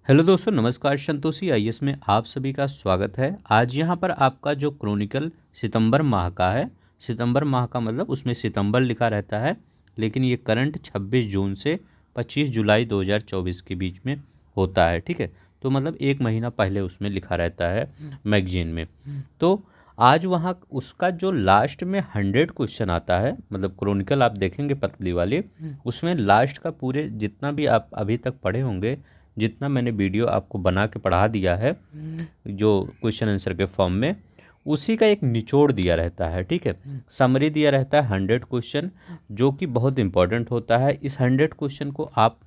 Hello दोस्तों, नमस्कार। Santoshi IAS में आप सभी का स्वागत है। आज यहाँ पर आपका जो क्रॉनिकल सितंबर माह का है, सितंबर माह का मतलब उसमें सितंबर लिखा रहता है, लेकिन ये करंट 26 जून से 25 जुलाई 2024 के बीच में होता है। ठीक है, तो मतलब एक महीना पहले उसमें लिखा रहता है मैगजीन में। तो आज वहाँ उसका जो लास्ट में 100 क्वेश्चन आता है, मतलब क्रॉनिकल आप देखेंगे पतली वाली, उसमें लास्ट का पूरे जितना भी आप अभी तक पढ़े होंगे, जितना मैंने वीडियो आपको बना के पढ़ा दिया है जो क्वेश्चन आंसर के फॉर्म में, उसी का एक निचोड़ दिया रहता है। ठीक है, समरी दिया रहता है 100 क्वेश्चन, जो कि बहुत इंपॉर्टेंट होता है। इस 100 क्वेश्चन को आप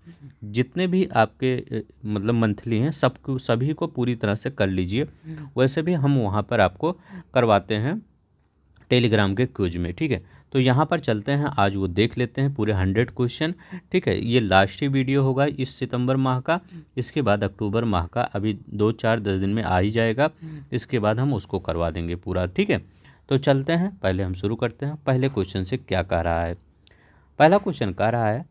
जितने भी आपके मतलब मंथली हैं सबको सभी को पूरी तरह से कर लीजिए। वैसे भी हम वहाँ पर आपको करवाते हैं टेलीग्राम के क्विज में। ठीक है, तो यहाँ पर चलते हैं, आज वो देख लेते हैं पूरे 100 क्वेश्चन। ठीक है, ये लास्ट ही वीडियो होगा इस सितंबर माह का। इसके बाद अक्टूबर माह का अभी 2-4-10 दिन में आ ही जाएगा। इसके बाद हम उसको करवा देंगे पूरा। ठीक है, तो चलते हैं, पहले हम शुरू करते हैं। पहले क्वेश्चन से क्या कह रहा है? पहला क्वेश्चन कह रहा है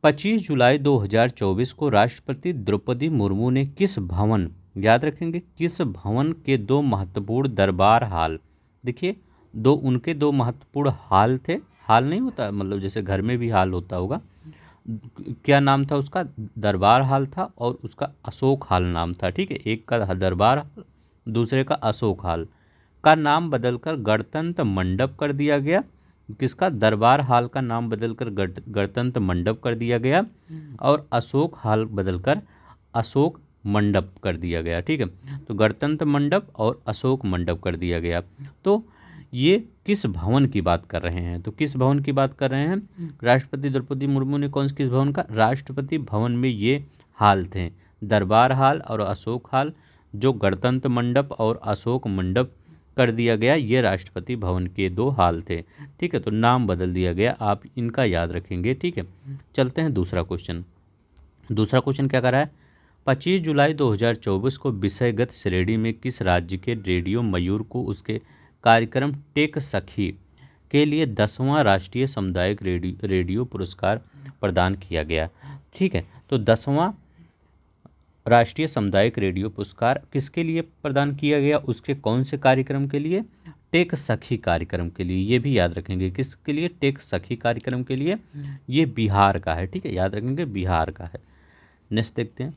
25 जुलाई 2024 को राष्ट्रपति द्रौपदी मुर्मू ने किस भवन, याद रखेंगे, किस भवन के दो महत्वपूर्ण दरबार हाल, देखिए उनके दो महत्वपूर्ण हाल थे। हाल नहीं होता मतलब जैसे घर में भी हाल होता होगा, क्या नाम था उसका? दरबार हाल था, और उसका अशोक हाल नाम था। ठीक है, एक का दरबार हाल, दूसरे का अशोक हाल, का नाम बदलकर गणतंत्र मंडप कर दिया गया। किसका? दरबार हाल का नाम बदलकर गणतंत्र मंडप कर दिया गया, और अशोक हाल बदलकर अशोक मंडप कर दिया गया। ठीक है, तो गणतंत्र मंडप और अशोक मंडप कर दिया गया। तो ये किस भवन की बात कर रहे हैं? तो किस भवन की बात कर रहे हैं? राष्ट्रपति द्रौपदी मुर्मू ने किस भवन का? राष्ट्रपति भवन में ये हाल थे, दरबार हाल और अशोक हाल। जो गणतंत्र मंडप और अशोक मंडप कर दिया गया, ये राष्ट्रपति भवन के दो हाल थे। ठीक है, तो नाम बदल दिया गया, आप इनका याद रखेंगे। ठीक है, चलते हैं दूसरा क्वेश्चन। दूसरा क्वेश्चन क्या कर रहा है? 25 जुलाई 2024 को विषयगत श्रेणी में किस राज्य के रेडियो मयूर को उसके कार्यक्रम टेक सखी के लिए 10वां राष्ट्रीय सामुदायिक रेडियो पुरस्कार प्रदान किया गया? ठीक है, तो 10वां राष्ट्रीय सामुदायिक रेडियो पुरस्कार किसके लिए प्रदान किया गया? उसके कौन से कार्यक्रम के लिए? टेक सखी कार्यक्रम के लिए। ये भी याद रखेंगे, किसके लिए? टेक सखी कार्यक्रम के लिए। ये बिहार का है। ठीक है, याद रखेंगे, बिहार का है। नेक्स्ट देखते हैं।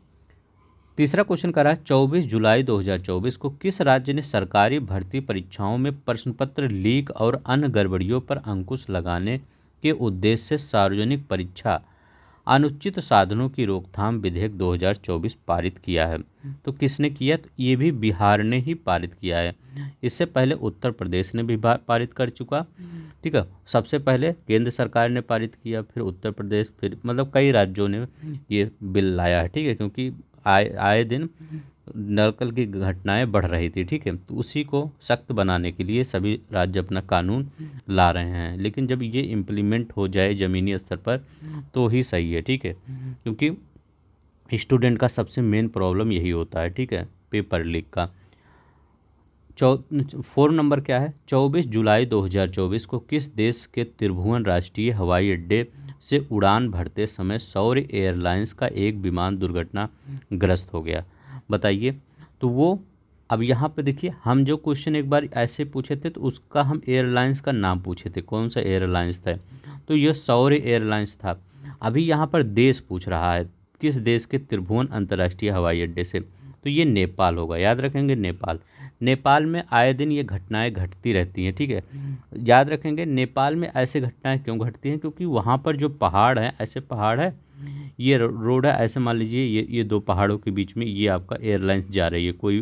तीसरा क्वेश्चन कर रहा है 24 जुलाई 2024 को किस राज्य ने सरकारी भर्ती परीक्षाओं में प्रश्न पत्र लीक और अन्य गड़बड़ियों पर अंकुश लगाने के उद्देश्य से सार्वजनिक परीक्षा अनुचित साधनों की रोकथाम विधेयक 2024 पारित किया है? तो किसने किया? तो ये भी बिहार ने ही पारित किया है। इससे पहले उत्तर प्रदेश ने भी पारित कर चुका। ठीक है, सबसे पहले केंद्र सरकार ने पारित किया, फिर उत्तर प्रदेश, फिर मतलब कई राज्यों ने ये बिल लाया है। ठीक है, क्योंकि आए दिन नकल की घटनाएं बढ़ रही थी। ठीक है, तो उसी को सख्त बनाने के लिए सभी राज्य अपना कानून ला रहे हैं, लेकिन जब ये इम्प्लीमेंट हो जाए ज़मीनी स्तर पर तो ही सही है। ठीक है, क्योंकि स्टूडेंट का सबसे मेन प्रॉब्लम यही होता है। ठीक है, पेपर लीक का। 4 नंबर क्या है? 24 जुलाई 2024 को किस देश के त्रिभुवन राष्ट्रीय हवाई अड्डे से उड़ान भरते समय सौर्य एयरलाइंस का एक विमान दुर्घटना ग्रस्त हो गया? बताइए। तो वो अब यहाँ पे देखिए, हम जो क्वेश्चन एक बार ऐसे पूछे थे तो उसका हम एयरलाइंस का नाम पूछे थे, कौन सा एयरलाइंस था? तो यह सौर्य एयरलाइंस था। अभी यहाँ पर देश पूछ रहा है, किस देश के त्रिभुवन अंतर्राष्ट्रीय हवाई अड्डे से? तो ये नेपाल होगा, याद रखेंगे, नेपाल। नेपाल में आए दिन ये घटनाएं घटती रहती हैं। ठीक है, याद रखेंगे, नेपाल में ऐसे घटनाएं क्यों घटती हैं? क्योंकि वहाँ पर जो पहाड़ हैं, ऐसे पहाड़ है, ये रोड है, ऐसे मान लीजिए ये दो पहाड़ों के बीच में ये आपका एयरलाइंस जा रही है, कोई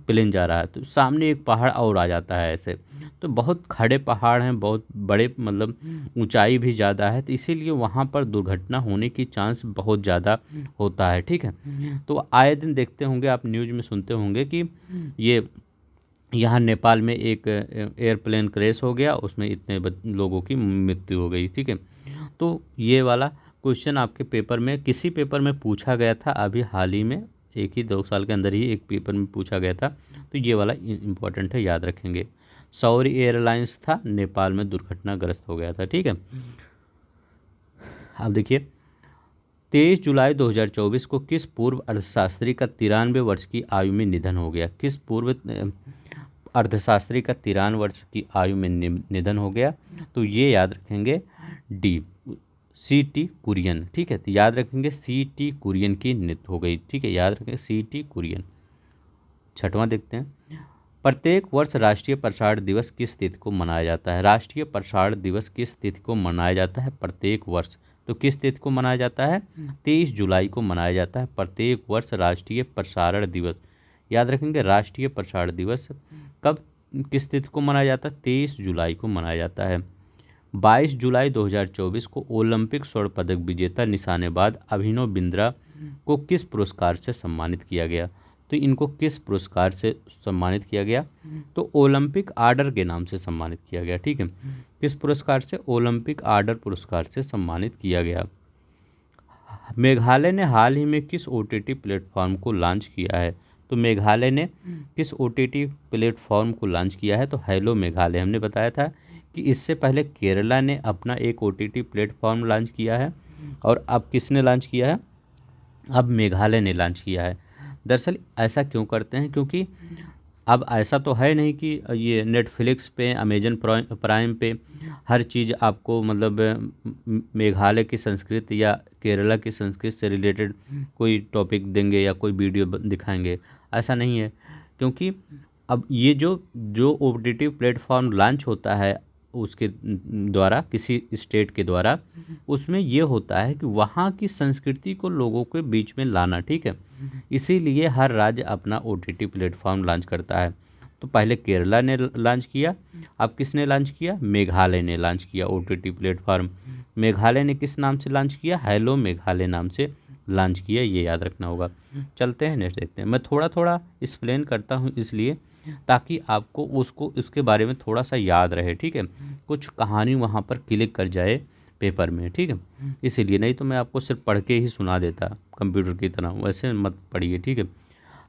प्लेन जा रहा है, तो सामने एक पहाड़ और आ जाता है ऐसे। तो बहुत खड़े पहाड़ हैं, बहुत बड़े, मतलब ऊंचाई भी ज़्यादा है, तो इसीलिए वहाँ पर दुर्घटना होने की चांस बहुत ज़्यादा होता है। ठीक है, तो आए दिन देखते होंगे आप, न्यूज़ में सुनते होंगे कि ये यहाँ नेपाल में एक एयरप्लेन क्रैश हो गया, उसमें इतने लोगों की मृत्यु हो गई। ठीक है, तो ये वाला क्वेश्चन आपके पेपर में, किसी पेपर में पूछा गया था अभी हाल ही में, 1 ही 2 साल के अंदर ही एक पेपर में पूछा गया था। तो ये वाला इम्पोर्टेंट है, याद रखेंगे। सौर्य एयरलाइंस था, नेपाल में दुर्घटनाग्रस्त हो गया था। ठीक है, अब देखिए 23 जुलाई 2024 को किस पूर्व अर्थशास्त्री का 93 वर्ष की आयु में निधन हो गया? किस पूर्व अर्थशास्त्री का 93 वर्ष की आयु में निधन हो गया? तो ये याद रखेंगे डी, C.T. कुरियन। ठीक है, तो याद रखेंगे C.T. कुरियन की मृत्यु हो गई। ठीक है, याद रखेंगे C.T. कुरियन। छठवां देखते हैं, प्रत्येक वर्ष राष्ट्रीय प्रसारण दिवस किस तिथि को मनाया जाता है? राष्ट्रीय प्रसारण दिवस किस तिथि को मनाया जाता है प्रत्येक वर्ष? तो किस तिथि को मनाया जाता है? 23 जुलाई को मनाया जाता है प्रत्येक वर्ष राष्ट्रीय प्रसारण दिवस। याद रखेंगे राष्ट्रीय प्रसारण दिवस कब, किस तिथि को मनाया जाता है? 23 जुलाई को मनाया जाता है। 22 जुलाई 2024 को ओलंपिक स्वर्ण पदक विजेता निशानेबाज अभिनव बिंद्रा को किस पुरस्कार से सम्मानित किया गया? तो इनको किस पुरस्कार से सम्मानित किया गया? तो ओलंपिक आर्डर के नाम से सम्मानित किया गया। ठीक है, किस पुरस्कार से? ओलंपिक आर्डर पुरस्कार से सम्मानित किया गया। मेघालय ने हाल ही में किस OTT प्लेटफॉर्म को लॉन्च किया है? तो मेघालय ने किस OTT प्लेटफॉर्म को लॉन्च किया है? तो हेलो मेघालय। हमने बताया था कि इससे पहले केरला ने अपना एक OTT प्लेटफॉर्म लॉन्च किया है और अब किसने लॉन्च किया है? अब मेघालय ने लॉन्च किया है। दरअसल ऐसा क्यों करते हैं? क्योंकि अब ऐसा तो है नहीं कि ये नेटफ्लिक्स पे, अमेजन प्राइम पे हर चीज़ आपको मतलब मेघालय की संस्कृति या केरला की संस्कृति से रिलेटेड कोई टॉपिक देंगे या कोई वीडियो दिखाएंगे, ऐसा नहीं है। क्योंकि अब ये जो जो OTT प्लेटफॉर्म लॉन्च होता है उसके द्वारा, किसी स्टेट के द्वारा, उसमें ये होता है कि वहाँ की संस्कृति को लोगों के बीच में लाना। ठीक है, इसीलिए हर राज्य अपना OTT प्लेटफॉर्म लॉन्च करता है। तो पहले केरला ने लॉन्च किया, अब किसने लॉन्च किया? मेघालय ने लॉन्च किया OTT प्लेटफॉर्म। मेघालय ने किस नाम से लॉन्च किया? हेलो मेघालय नाम से लॉन्च किया, ये याद रखना होगा। चलते हैं नेक्स्ट देखते हैं। मैं थोड़ा थोड़ा एक्सप्लेन करता हूँ इसलिए ताकि आपको उसको इसके बारे में थोड़ा सा याद रहे। ठीक है, कुछ कहानी वहाँ पर क्लिक कर जाए पेपर में। ठीक है, इसीलिए, नहीं तो मैं आपको सिर्फ पढ़ के ही सुना देता कंप्यूटर की तरह, वैसे मत पढ़िए। ठीक है,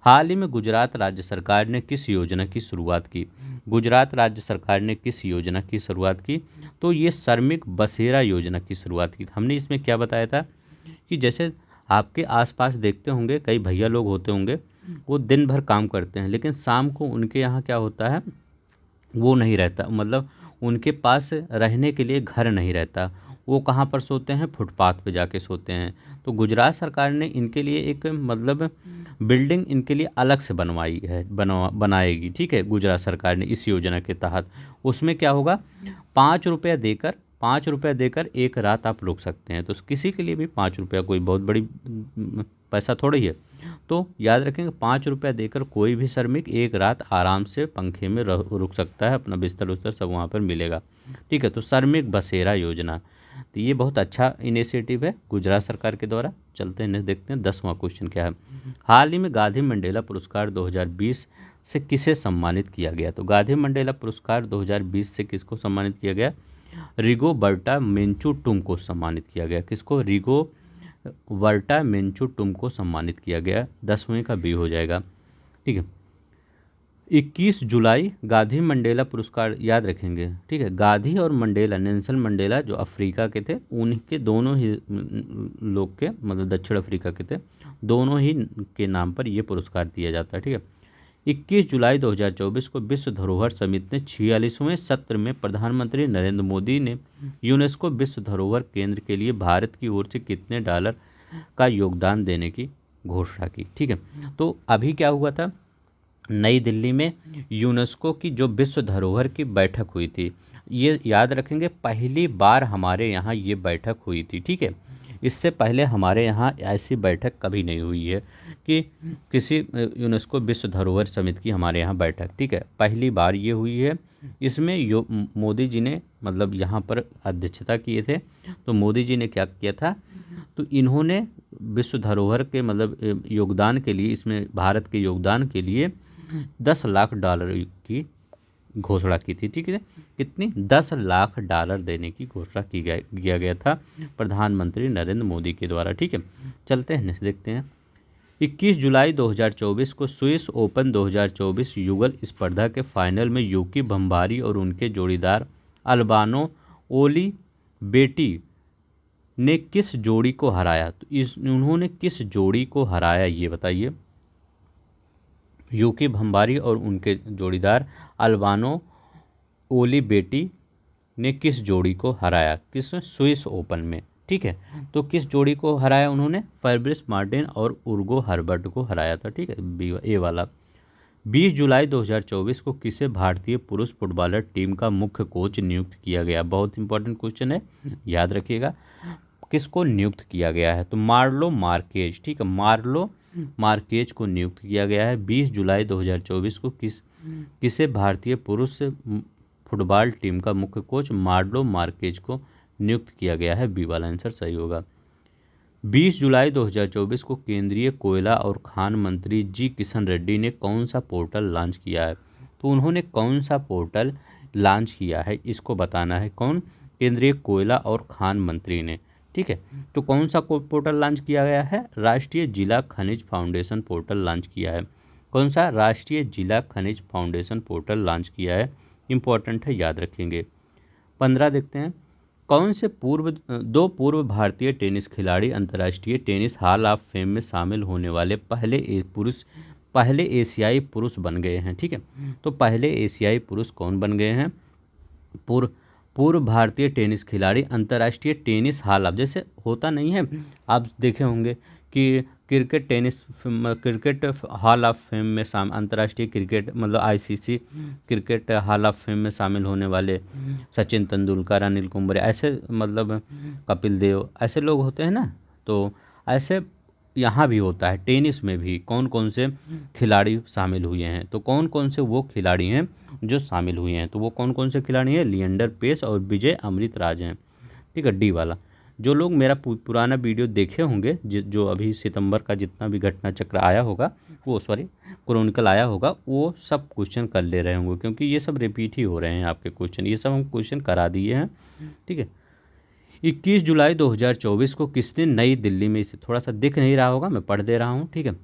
हाल ही में गुजरात राज्य सरकार ने किस योजना की शुरुआत की? गुजरात राज्य सरकार ने किस योजना की शुरुआत की? तो ये श्रमिक बसेरा योजना की शुरुआत की। हमने इसमें क्या बताया था कि जैसे आपके आसपास देखते होंगे कई भैया लोग होते होंगे, वो दिन भर काम करते हैं लेकिन शाम को उनके यहाँ क्या होता है, वो नहीं रहता, मतलब उनके पास रहने के लिए घर नहीं रहता। वो कहाँ पर सोते हैं? फुटपाथ पे जाके सोते हैं। तो गुजरात सरकार ने इनके लिए एक मतलब बिल्डिंग इनके लिए अलग से बनवाई है, बनाएगी। ठीक है, गुजरात सरकार ने इस योजना के तहत। उसमें क्या होगा, 5 रुपया देकर एक रात आप रुक सकते हैं। तो किसी के लिए भी 5 रुपया कोई बहुत बड़ी पैसा थोड़ी है। तो याद रखेंगे 5 रुपया देकर कोई भी श्रमिक एक रात आराम से पंखे में रुक सकता है, अपना बिस्तर उस्तर सब वहाँ पर मिलेगा। ठीक है, तो श्रमिक बसेरा योजना, तो ये बहुत अच्छा इनिशिएटिव है गुजरात सरकार के द्वारा। चलते हैं देखते हैं 10वां क्वेश्चन क्या है। हाल ही में गांधी मंडेला पुरस्कार 2020 से किसे सम्मानित किया गया? तो गांधी मंडेला पुरस्कार 2020 से किसको सम्मानित किया गया? रिगोबर्टा मेंचुटुम को सम्मानित किया गया। किसको? रिगोबर्टा मेंचुटुम को सम्मानित किया गया। 10वें का बी हो जाएगा। ठीक है, 21 जुलाई गांधी मंडेला पुरस्कार याद रखेंगे। ठीक है, गांधी और मंडेला, नेल्सन मंडेला जो अफ्रीका के थे, उनके दोनों ही लोग के मतलब दक्षिण अफ्रीका के थे, दोनों ही के नाम पर ये पुरस्कार दिया जाता है। ठीक है, 21 जुलाई 2024 को विश्व धरोहर समिति ने 46वें सत्र में प्रधानमंत्री नरेंद्र मोदी ने यूनेस्को विश्व धरोहर केंद्र के लिए भारत की ओर से कितने डॉलर का योगदान देने की घोषणा की। ठीक है, तो अभी क्या हुआ था, नई दिल्ली में यूनेस्को की जो विश्व धरोहर की बैठक हुई थी, ये याद रखेंगे पहली बार हमारे यहाँ ये बैठक हुई थी। ठीक है, इससे पहले हमारे यहाँ ऐसी बैठक कभी नहीं हुई है कि किसी यूनेस्को विश्व धरोहर समिति की हमारे यहाँ बैठक। ठीक है, पहली बार ये हुई है। इसमें मोदी जी ने मतलब यहाँ पर अध्यक्षता किए थे। तो मोदी जी ने क्या किया था, तो इन्होंने विश्व धरोहर के मतलब योगदान के लिए, इसमें भारत के योगदान के लिए 10 लाख डॉलर की घोषणा की थी। ठीक है, कितनी? 10 लाख डॉलर देने की घोषणा किया गया था प्रधानमंत्री नरेंद्र मोदी के द्वारा। ठीक है, चलते हैं नेक्स्ट देखते हैं। 21 जुलाई 2024 को स्विस ओपन 2024 युगल स्पर्धा के फाइनल में यूकी भंबारी और उनके जोड़ीदार अल्बानो ओलीबेटी ने किस जोड़ी को हराया? तो उन्होंने किस जोड़ी को हराया ये बताइए। यूकी भंबारी और उनके जोड़ीदार अल्बानो ओलिबेटी ने किस जोड़ी को हराया? किस स्विस ओपन में, ठीक है। तो किस जोड़ी को हराया उन्होंने? फैब्रिस मार्टिन और उर्गो हर्बर्ट को हराया था, ठीक है, बी ए वाला। 20 जुलाई 2024 को किसे भारतीय पुरुष फुटबॉलर टीम का मुख्य कोच नियुक्त किया गया? बहुत इंपॉर्टेंट क्वेश्चन है, याद रखिएगा। किसको नियुक्त किया गया है? तो मार्लो मार्केज, ठीक है, मार्लो मार्केज को नियुक्त किया गया है 20 जुलाई 2024 को। किसे भारतीय पुरुष फुटबॉल टीम का मुख्य कोच मार्लो मार्केज को नियुक्त किया गया है? बी वाला आंसर सही होगा। 20 जुलाई 2024 को केंद्रीय कोयला और खान मंत्री जी किशन रेड्डी ने कौन सा पोर्टल लॉन्च किया है? तो उन्होंने कौन सा पोर्टल लॉन्च किया है इसको बताना है। कौन? केंद्रीय कोयला और खान मंत्री ने, ठीक है। तो कौन सा पोर्टल लॉन्च किया गया है? राष्ट्रीय जिला खनिज फाउंडेशन पोर्टल लॉन्च किया है। कौन सा? राष्ट्रीय जिला खनिज फाउंडेशन पोर्टल लॉन्च किया है। इंपॉर्टेंट है, याद रखेंगे। 15 देखते हैं। कौन से दो पूर्व भारतीय टेनिस खिलाड़ी अंतर्राष्ट्रीय टेनिस हॉल ऑफ फेम में शामिल होने वाले पहले एशियाई पुरुष बन गए हैं, ठीक है। तो पहले एशियाई पुरुष कौन बन गए हैं? पूर्व भारतीय टेनिस खिलाड़ी अंतर्राष्ट्रीय टेनिस हॉल ऑफ, जैसे होता नहीं है, आप देखे होंगे कि क्रिकेट हॉल ऑफ फेम में अंतर्राष्ट्रीय क्रिकेट मतलब ICC cricket hall of fame में शामिल होने वाले सचिन तेंदुलकर, अनिल कुंबले, ऐसे मतलब कपिल देव, ऐसे लोग होते हैं ना। तो ऐसे यहाँ भी होता है, टेनिस में भी कौन कौन से खिलाड़ी शामिल हुए हैं। तो कौन कौन से वो खिलाड़ी हैं जो शामिल हुए हैं? तो वो कौन कौन से खिलाड़ी हैं? लिएंडर पेस और विजय अमृतराज हैं, ठीक है, डी वाला। जो लोग मेरा पुराना वीडियो देखे होंगे, जो अभी सितंबर का जितना भी घटना चक्र आया होगा, वो क्रोनिकल आया होगा, वो सब क्वेश्चन कर ले रहे होंगे, क्योंकि ये सब रिपीट ही हो रहे हैं आपके क्वेश्चन, ये सब हम क्वेश्चन करा दिए हैं, ठीक है। 21 जुलाई 2024 को किसने नई दिल्ली में, इसे थोड़ा सा दिख नहीं रहा होगा, मैं पढ़ दे रहा हूँ, ठीक है।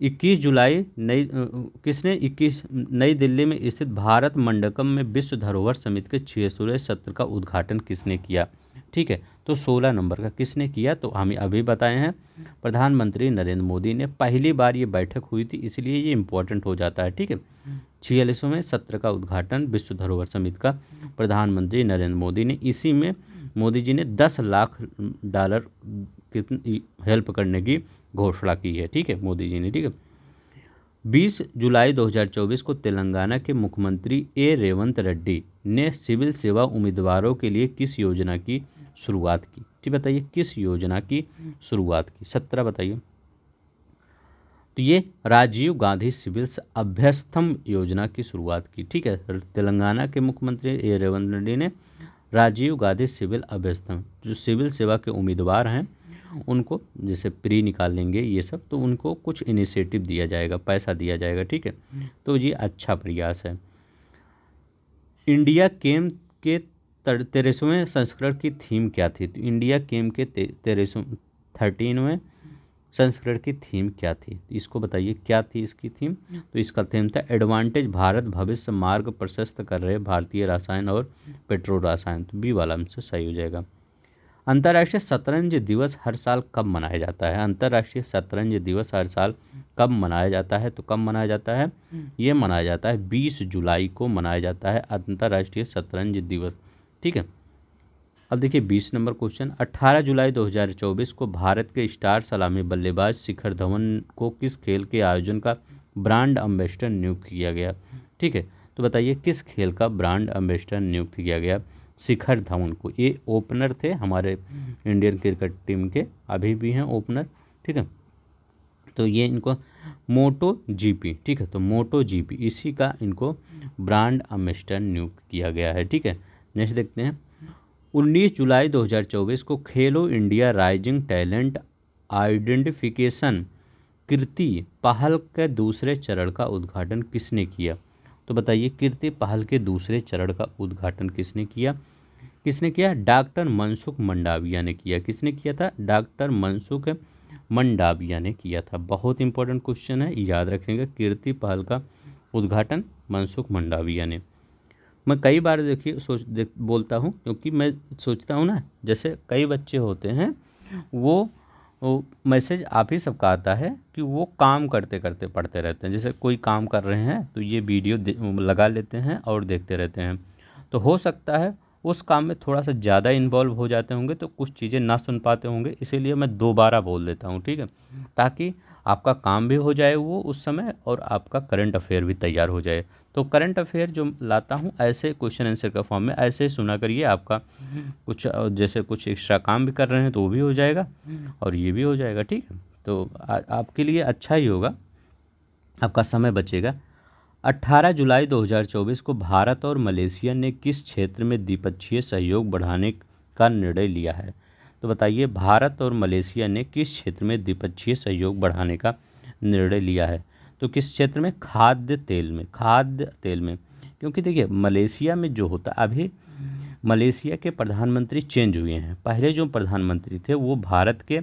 21 जुलाई किसने 21 नई दिल्ली में स्थित भारत मंडपम में विश्व धरोहर समिति के 6वें सत्र का उद्घाटन किसने किया? ठीक है, तो 16 नंबर का किसने किया? तो हमें अभी बताए हैं, प्रधानमंत्री नरेंद्र मोदी ने। पहली बार ये बैठक हुई थी, इसलिए ये इंपॉर्टेंट हो जाता है, ठीक है। 46वें सत्र का उद्घाटन विश्व धरोहर समिति का प्रधानमंत्री नरेंद्र मोदी ने, इसी में मोदी जी ने $10 लाख कितनी हेल्प करने की घोषणा की है, ठीक है, मोदी जी ने, ठीक है। 20 जुलाई 2024 को तेलंगाना के मुख्यमंत्री ए रेवंत रेड्डी ने सिविल सेवा उम्मीदवारों के लिए किस योजना की शुरुआत की? ठीक, बताइए किस योजना की शुरुआत की? 17 बताइए। तो ये राजीव गांधी सिविल अभ्यस्तम योजना की शुरुआत की, ठीक है। तेलंगाना के मुख्यमंत्री ए रेवंत रेड्डी ने राजीव गांधी सिविल अभ्यस्तम, जो सिविल सेवा के उम्मीदवार हैं उनको जैसे प्री निकाल लेंगे ये सब, तो उनको कुछ इनिशिएटिव दिया जाएगा, पैसा दिया जाएगा, ठीक है। तो ये अच्छा प्रयास है। इंडिया गेम के 13वें संस्करण की थीम क्या थी? तो इंडिया गेम के 13वें संस्करण की थीम क्या थी? इसको बताइए क्या थी इसकी थीम? तो इसका थीम था एडवांटेज भारत भविष्य मार्ग प्रशस्त कर रहे भारतीय रसायन और पेट्रो रसायन। तो बी वाला हमसे सही हो जाएगा। अंतर्राष्ट्रीय शतरंज दिवस हर साल कब मनाया जाता है? अंतर्राष्ट्रीय शतरंज दिवस हर साल कब मनाया जाता है? तो कब मनाया जाता है? ये मनाया जाता है 20 जुलाई को मनाया जाता है अंतर्राष्ट्रीय शतरंज दिवस, ठीक है। अब देखिए 20 नंबर क्वेश्चन। 18 जुलाई 2024 को भारत के स्टार सलामी बल्लेबाज शिखर धवन को किस खेल के आयोजन का ब्रांड एम्बेसडर नियुक्त किया गया? ठीक है, तो बताइए किस खेल का ब्रांड एम्बेसडर नियुक्त किया गया शिखर धवन को? ये ओपनर थे हमारे इंडियन क्रिकेट टीम के, अभी भी हैं ओपनर, ठीक है। तो ये इनको मोटो जीपी, ठीक है, तो मोटो जीपी इसी का इनको ब्रांड एम्बेसडर नियुक्त किया गया है, ठीक है। नेक्स्ट देखते हैं। 19 जुलाई 2024 को खेलो इंडिया राइजिंग टैलेंट आइडेंटिफिकेशन कीर्ति पहल के दूसरे चरण का उद्घाटन किसने किया? तो बताइए कीर्ति पहल के दूसरे चरण का उद्घाटन किसने किया? किसने किया? डॉक्टर मनसुख मंडाविया ने किया। किसने किया था? डॉक्टर मनसुख मंडाविया ने किया था। बहुत इंपॉर्टेंट क्वेश्चन है, याद रखेंगे। कीर्ति पहल का उद्घाटन मनसुख मंडाविया ने। मैं कई बार देखिए बोलता हूँ, क्योंकि मैं सोचता हूँ ना, जैसे कई बच्चे होते हैं वो मैसेज आप ही सबका आता है कि वो काम करते करते पढ़ते रहते हैं। जैसे कोई काम कर रहे हैं तो ये वीडियो लगा लेते हैं और देखते रहते हैं। तो हो सकता है उस काम में थोड़ा सा ज़्यादा इन्वॉल्व हो जाते होंगे तो कुछ चीज़ें ना सुन पाते होंगे, इसीलिए मैं दोबारा बोल देता हूँ, ठीक है, ताकि आपका काम भी हो जाए वो उस समय और आपका करंट अफेयर भी तैयार हो जाए। तो करंट अफेयर जो लाता हूँ ऐसे क्वेश्चन आंसर का फॉर्म में, ऐसे ही सुना करिए। आपका कुछ जैसे कुछ एक्स्ट्रा काम भी कर रहे हैं तो वो भी हो जाएगा और ये भी हो जाएगा, ठीक है। तो आपके लिए अच्छा ही होगा, आपका समय बचेगा। 18 जुलाई 2024 को भारत और मलेशिया ने किस क्षेत्र में द्विपक्षीय सहयोग बढ़ाने का निर्णय लिया है? तो बताइए, भारत और मलेशिया ने किस क्षेत्र में द्विपक्षीय सहयोग बढ़ाने का निर्णय लिया है? तो किस क्षेत्र में? खाद्य तेल में, खाद्य तेल में। क्योंकि देखिए मलेशिया में जो होता, अभी मलेशिया के प्रधानमंत्री चेंज हुए हैं। पहले जो प्रधानमंत्री थे वो भारत के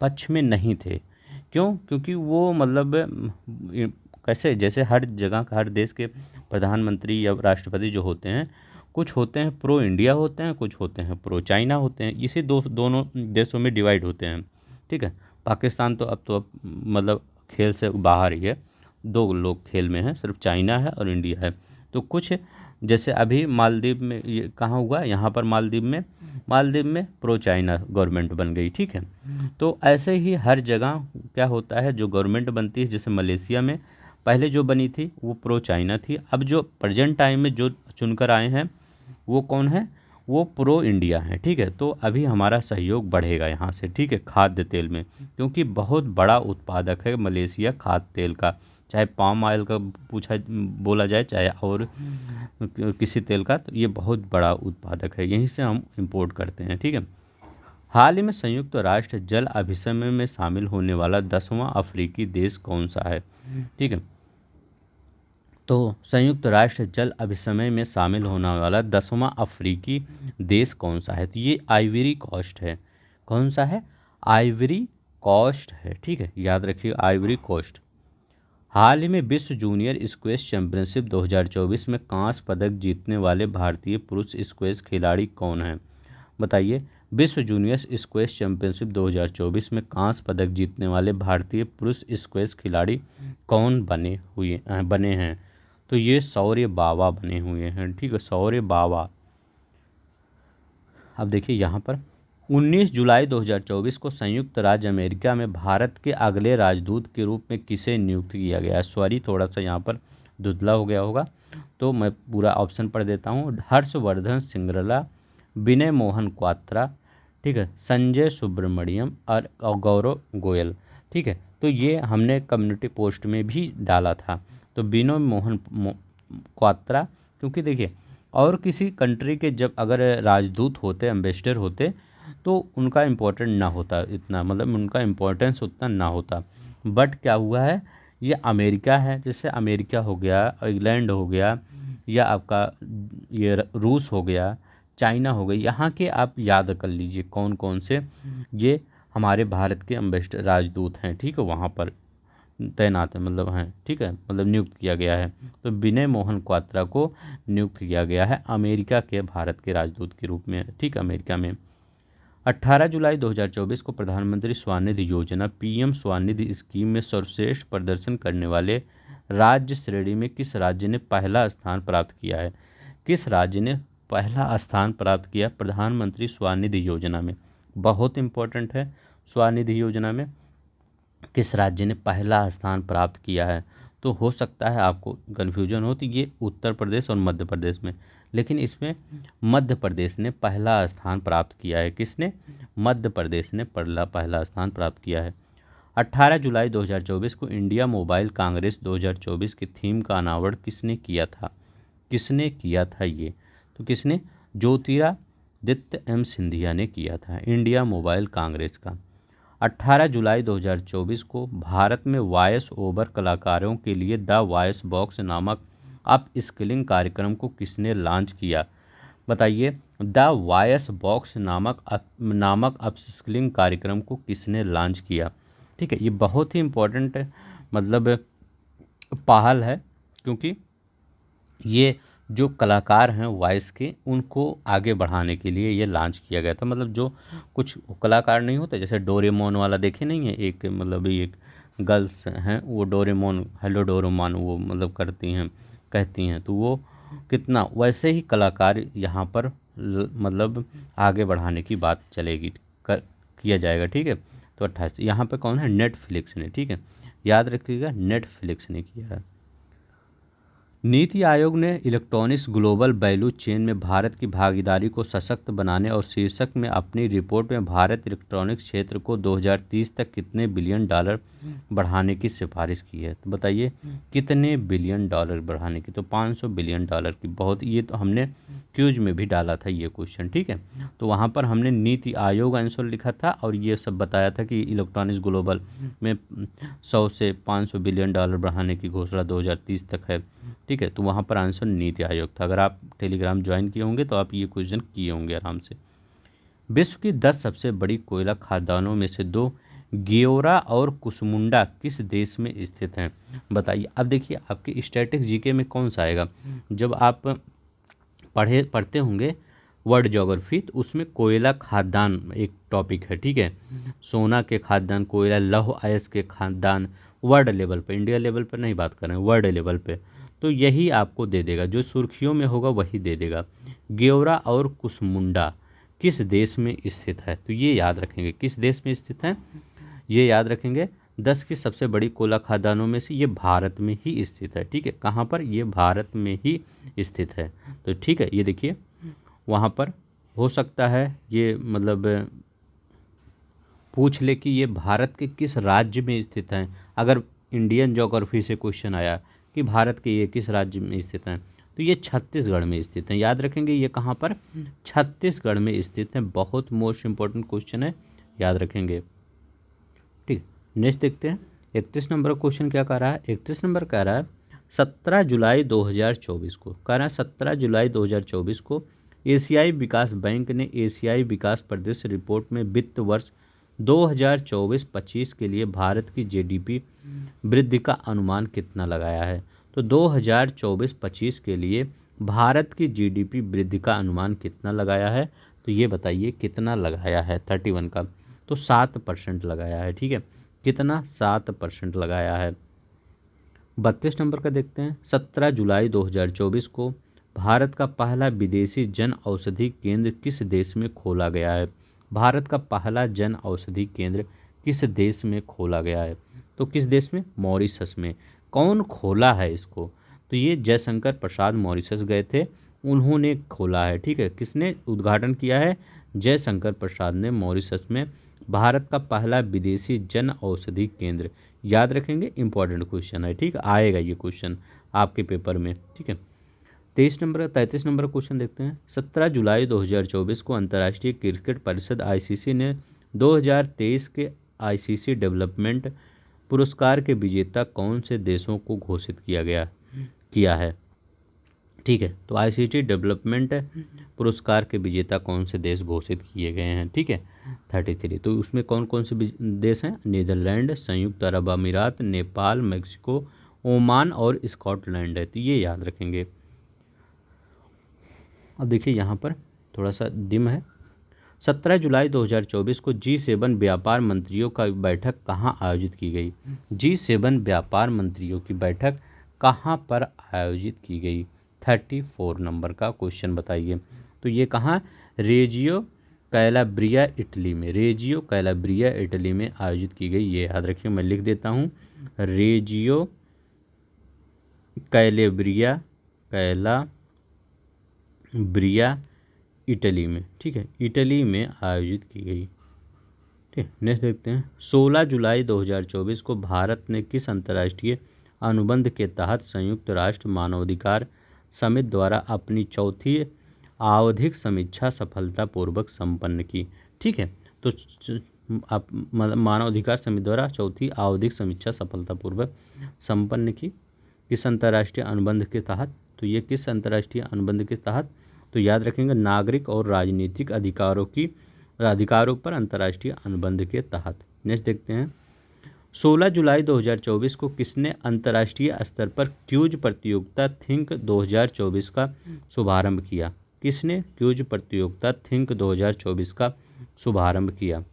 पक्ष में नहीं थे। क्यों? क्योंकि वो मतलब कैसे, जैसे हर जगह का, हर देश के प्रधानमंत्री या राष्ट्रपति जो होते हैं, कुछ होते हैं प्रो इंडिया होते हैं, कुछ होते हैं प्रो चाइना होते हैं। इसी दोनों देशों में डिवाइड होते हैं, ठीक है। पाकिस्तान तो अब मतलब खेल से बाहर ही है, दो लोग खेल में हैं, सिर्फ चाइना है और इंडिया है। तो कुछ जैसे अभी मालदीव में, ये कहाँ हुआ, यहाँ पर मालदीव में प्रो चाइना गवर्नमेंट बन गई, ठीक है। तो ऐसे ही हर जगह क्या होता है, जो गवर्नमेंट बनती है, जैसे मलेशिया में पहले जो बनी थी वो प्रो चाइना थी, अब जो प्रेजेंट टाइम में जो चुनकर आए हैं वो कौन है? वो प्रो इंडिया है, ठीक है। तो अभी हमारा सहयोग बढ़ेगा यहाँ से, ठीक है, खाद्य तेल में, क्योंकि बहुत बड़ा उत्पादक है मलेशिया खाद्य तेल का। चाहे पाम ऑयल का बोला जाए, चाहे और किसी तेल का, तो ये बहुत बड़ा उत्पादक है, यहीं से हम इंपोर्ट करते हैं, ठीक है। हाल ही में संयुक्त राष्ट्र जल अभिसमय में शामिल होने वाला 10वां अफ्रीकी देश कौन सा है? ठीक है, तो संयुक्त राष्ट्र जल अभिसमय में शामिल होने वाला 10वां अफ्रीकी देश कौन सा है? तो ये आइवरी कोस्ट है। कौन सा है? आइवरी कोस्ट है, ठीक है, याद रखिए, आइवरी कोस्ट। हाल ही में विश्व जूनियर स्क्वैश चैंपियनशिप 2024 में कांस्य पदक जीतने वाले भारतीय पुरुष स्क्वैश खिलाड़ी कौन हैं? बताइए, विश्व जूनियर स्क्वैश चैंपियनशिप 2024 में कांस्य पदक जीतने वाले भारतीय पुरुष स्क्वैश खिलाड़ी कौन बने हैं? तो ये शौर्य बावा बने हुए हैं, ठीक है, शौर्य बावा। अब देखिए यहाँ पर 19 जुलाई 2024 को संयुक्त राज्य अमेरिका में भारत के अगले राजदूत के रूप में किसे नियुक्त किया गया है? सॉरी, थोड़ा सा यहाँ पर धुंधला हो गया होगा, तो मैं पूरा ऑप्शन पढ़ देता हूँ। हर्षवर्धन श्रृंगला, विनय मोहन क्वात्रा, ठीक है, संजय सुब्रमण्यम और गौरव गोयल, ठीक है। तो ये हमने कम्युनिटी पोस्ट में भी डाला था। तो विनय मोहन क्वात्रा, क्योंकि देखिए और किसी कंट्री के जब अगर राजदूत होते, एम्बेसडर होते, तो उनका इम्पोर्टेंट ना होता इतना, मतलब उनका इम्पोर्टेंस उतना ना होता। बट क्या हुआ है, ये अमेरिका है, जैसे अमेरिका हो गया, इंग्लैंड हो गया, या आपका ये रूस हो गया, चाइना हो गई, यहाँ के आप याद कर लीजिए कौन कौन से ये हमारे भारत के एम्बेसडर राजदूत हैं, ठीक है, वहाँ पर तैनात है, मतलब हैं, ठीक है, मतलब नियुक्त किया गया है। तो विनय मोहन क्वात्रा को नियुक्त किया गया है अमेरिका के भारत के राजदूत के रूप में, ठीक, अमेरिका में। 18 जुलाई 2024 को प्रधानमंत्री स्वनिधि योजना पीएम स्वनिधि स्कीम में सर्वश्रेष्ठ प्रदर्शन करने वाले राज्य श्रेणी में किस राज्य ने पहला स्थान प्राप्त किया है? किस राज्य ने पहला स्थान प्राप्त किया प्रधानमंत्री स्वनिधि योजना में? बहुत इंपॉर्टेंट है, स्वनिधि योजना में किस राज्य ने पहला स्थान प्राप्त किया है? तो हो सकता है आपको कन्फ्यूजन हो, तो ये उत्तर प्रदेश और मध्य प्रदेश में, लेकिन इसमें मध्य प्रदेश ने पहला स्थान प्राप्त किया है। किसने? मध्य प्रदेश ने पहला स्थान प्राप्त किया है। 18 जुलाई 2024 को इंडिया मोबाइल कांग्रेस 2024 के थीम का अनावरण किसने किया था? किसने किया था ये? तो किसने? ज्योतिरादित्य एम सिंधिया ने किया था इंडिया मोबाइल कांग्रेस का। 18 जुलाई 2024 को भारत में वॉइस ओवर कलाकारों के लिए द वॉइस बॉक्स नामक अप स्किलिंग कार्यक्रम को किसने लॉन्च किया? बताइए, द वॉइस बॉक्स नामक अप स्किलिंग कार्यक्रम को किसने लॉन्च किया? ठीक है, ये बहुत ही इम्पोर्टेंट मतलब पहल है, क्योंकि ये जो कलाकार हैं वॉइस के, उनको आगे बढ़ाने के लिए ये लॉन्च किया गया था। मतलब जो कुछ कलाकार नहीं होते, जैसे डोरेमोन वाला देखे नहीं है, एक मतलब एक गर्ल्स हैं वो डोरेमोन, हेलो डोरेमोन वो मतलब करती हैं, कहती हैं, तो वो कितना वैसे ही कलाकार यहाँ पर मतलब आगे बढ़ाने की बात चलेगी, कर किया जाएगा। ठीक है, तो 28 यहाँ पे कौन है, नेटफ्लिक्स ने। ठीक है, याद रखिएगा नेटफ्लिक्स ने किया है। नीति आयोग ने इलेक्ट्रॉनिक्स ग्लोबल वैल्यू चेन में भारत की भागीदारी को सशक्त बनाने और शीर्षक में अपनी रिपोर्ट में भारत इलेक्ट्रॉनिक्स क्षेत्र को 2030 तक कितने बिलियन डॉलर बढ़ाने की सिफारिश की है। तो बताइए कितने बिलियन डॉलर बढ़ाने की, तो 500 बिलियन डॉलर की। बहुत, ये तो हमने क्यूज में भी डाला था ये क्वेश्चन। ठीक है, तो वहाँ पर हमने नीति आयोग आंसर लिखा था और ये सब बताया था कि इलेक्ट्रॉनिक्स ग्लोबल में 100 से 500 बिलियन डॉलर बढ़ाने की घोषणा 2030 तक है। ठीक है, तो वहाँ पर आंसर नीति आयोग था। अगर आप टेलीग्राम ज्वाइन किए होंगे तो आप ये क्वेश्चन किए होंगे आराम से। विश्व की 10 सबसे बड़ी कोयला खदानों में से दो गियोरा और कुसमुंडा किस देश में स्थित हैं। बताइए। अब देखिए आपके स्टैटिक्स जीके में कौन सा आएगा, जब आप पढ़ते होंगे वर्ल्ड ज्योग्राफी, तो उसमें कोयला खादान एक टॉपिक है। ठीक है, सोना के खादान, कोयला, लौह अयस्क के खादान वर्ल्ड लेवल पे, इंडिया लेवल पर नहीं बात कर रहे हैं, वर्ल्ड लेवल पे, तो यही आपको दे देगा, जो सुर्खियों में होगा वही दे देगा। ग्योरा और कुसमुंडा किस देश में स्थित है, तो ये याद रखेंगे किस देश में स्थित है, ये याद रखेंगे। 10 की सबसे बड़ी कोयला खदानों में से ये भारत में ही स्थित है। ठीक है, कहाँ पर, ये भारत में ही स्थित है। तो ठीक है, ये देखिए वहाँ पर हो सकता है ये मतलब पूछ ले कि ये भारत के किस राज्य में स्थित हैं। अगर इंडियन ज्योग्राफी से क्वेश्चन आया कि भारत के ये किस राज्य में स्थित हैं, तो ये छत्तीसगढ़ में स्थित हैं। याद रखेंगे ये कहाँ पर, छत्तीसगढ़ में स्थित हैं। बहुत मोस्ट इंपॉर्टेंट क्वेश्चन है, याद रखेंगे। ठीक, नेक्स्ट देखते हैं 31 नंबर क्वेश्चन क्या कह रहा है। 31 नंबर कह रहा है 17 जुलाई 2024 को, कह रहा है 17 जुलाई 2024 को एशियाई विकास बैंक ने एशियाई विकास परिदृश्य रिपोर्ट में वित्त वर्ष 2024-25 के लिए भारत की जीडीपी वृद्धि का अनुमान कितना लगाया है। तो 2024-25 के लिए भारत की जीडीपी वृद्धि का अनुमान कितना लगाया है, तो ये बताइए कितना लगाया है। 31 का तो 7% लगाया है। ठीक है, कितना, 7% लगाया है। 32 नंबर का देखते हैं। 17 जुलाई 2024 को भारत का पहला विदेशी जन औषधि केंद्र किस देश में खोला गया है। भारत का पहला जन औषधि केंद्र किस देश में खोला गया है, तो किस देश में, मॉरिशस में। कौन खोला है इसको, तो ये जयशंकर प्रसाद मॉरिशस गए थे, उन्होंने खोला है। ठीक है, किसने उद्घाटन किया है, जयशंकर प्रसाद ने मॉरिशस में भारत का पहला विदेशी जन औषधि केंद्र। याद रखेंगे, इंपॉर्टेंट क्वेश्चन है। ठीक है, आएगा ये क्वेश्चन आपके पेपर में। ठीक है, 33 नंबर क्वेश्चन देखते हैं। 17 जुलाई 2024 को अंतर्राष्ट्रीय क्रिकेट परिषद आईसीसी ने 2023 के आईसीसी डेवलपमेंट पुरस्कार के विजेता कौन से देशों को घोषित किया है। ठीक है, तो आईसीसी डेवलपमेंट पुरस्कार के विजेता कौन से देश घोषित किए गए हैं। ठीक है, 33, तो उसमें कौन कौन से देश हैं, नीदरलैंड, संयुक्त अरब अमीरात, नेपाल, मेक्सिको, ओमान और स्कॉटलैंड है। तो ये याद रखेंगे। अब देखिए यहाँ पर थोड़ा सा डिम है। 17 जुलाई 2024 को G7 व्यापार मंत्रियों का बैठक कहाँ आयोजित की गई। G7 व्यापार मंत्रियों की बैठक कहाँ पर आयोजित की गई। 34 नंबर का क्वेश्चन बताइए। तो ये कहाँ, रेजियो कैलाब्रिया इटली में, रेजियो कैलाब्रिया इटली में आयोजित की गई। ये याद रखिए, मैं लिख देता हूँ, रेजियो कैलाब्रिया इटली में। ठीक है, इटली में आयोजित की गई। ठीक, नेक्स्ट देखते हैं। 16 जुलाई 2024 को भारत ने किस अंतर्राष्ट्रीय अनुबंध के तहत संयुक्त राष्ट्र मानवाधिकार समिति द्वारा अपनी चौथी आवधिक समीक्षा सफलतापूर्वक संपन्न की। ठीक है, तो आप मानवाधिकार समिति द्वारा चौथी आवधिक समीक्षा सफलतापूर्वक संपन्न की किस अंतर्राष्ट्रीय अनुबंध के तहत, तो ये किस अंतर्राष्ट्रीय अनुबंध के तहत, तो याद रखेंगे नागरिक और राजनीतिक अधिकारों पर अंतर्राष्ट्रीय अनुबंध के तहत। नेक्स्ट देखते हैं। 16 जुलाई 2024 को किसने अंतर्राष्ट्रीय स्तर पर क्यूज प्रतियोगिता थिंक 2024 का शुभारंभ किया? किसने क्यूज प्रतियोगिता थिंक 2024 का शुभारंभ किया?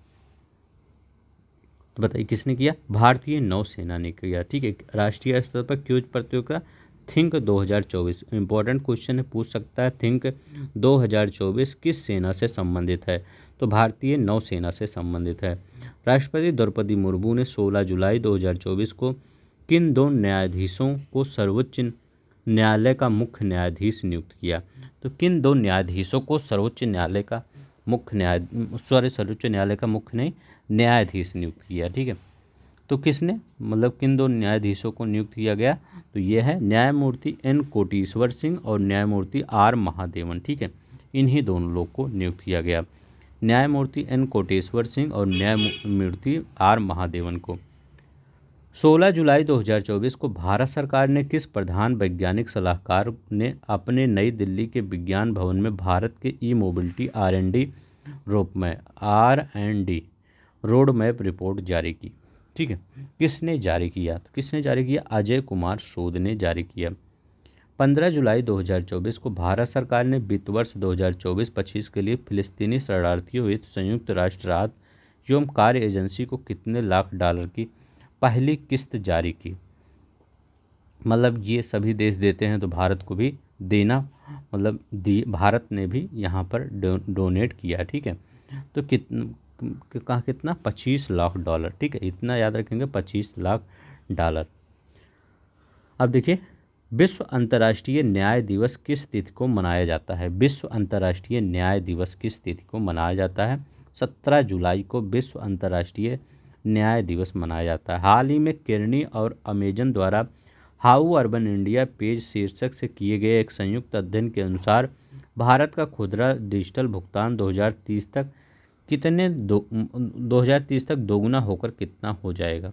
तो बताइए किसने किया? भारतीय नौसेना ने किया। ठीक है, राष्ट्रीय स्तर पर क्यूज प्रतियोगिता थिंक 2024 इंपॉर्टेंट क्वेश्चन है, पूछ सकता है। थिंक 2024 किस सेना से संबंधित है? तो भारतीय नौसेना से संबंधित है। राष्ट्रपति द्रौपदी मुर्मू ने 16 जुलाई 2024 को किन दो न्यायाधीशों को सर्वोच्च न्यायालय का मुख्य न्यायाधीश नियुक्त किया? तो किन दो न्यायाधीशों को सर्वोच्च न्यायालय का सर्वोच्च न्यायालय का मुख्य नहीं न्यायाधीश नियुक्त किया? ठीक है, तो किसने मतलब किन दो न्यायाधीशों को नियुक्त किया गया? तो ये है न्यायमूर्ति एन कोटेश्वर सिंह और न्यायमूर्ति आर महादेवन। ठीक है, इन्हीं दोनों लोग को नियुक्त किया गया, न्यायमूर्ति एन कोटेश्वर सिंह और न्यायमूर्ति आर महादेवन को। 16 जुलाई 2024 को भारत सरकार ने किस प्रधान वैज्ञानिक सलाहकार ने अपने नई दिल्ली के विज्ञान भवन में भारत के e mobility R&D road map report जारी की? ठीक है, किसने जारी किया? तो किसने जारी किया? अजय कुमार सूद ने जारी किया। 15 जुलाई 2024 को भारत सरकार ने वित्त वर्ष 2024-25 के लिए फिलिस्तीनी शरणार्थियों हेतु संयुक्त राष्ट्र राहत एवं कार्य एजेंसी को कितने लाख डॉलर की पहली किस्त जारी की? मतलब ये सभी देश देते हैं तो भारत को भी देना, मतलब भारत ने भी यहाँ पर डोनेट किया। ठीक है, तो कितना 25 लाख डॉलर। ठीक है, इतना याद रखेंगे, 25 लाख डॉलर। अब देखिए, विश्व अंतर्राष्ट्रीय न्याय दिवस किस तिथि को मनाया जाता है? विश्व अंतर्राष्ट्रीय न्याय दिवस किस तिथि को मनाया जाता है? 17 जुलाई को विश्व अंतर्राष्ट्रीय न्याय दिवस मनाया जाता है। हाल ही में केरनी और अमेजन द्वारा हाउ अर्बन इंडिया पेज शीर्षक से किए गए एक संयुक्त अध्ययन के अनुसार भारत का खुदरा डिजिटल भुगतान 2030 तक दोगुना होकर कितना हो जाएगा?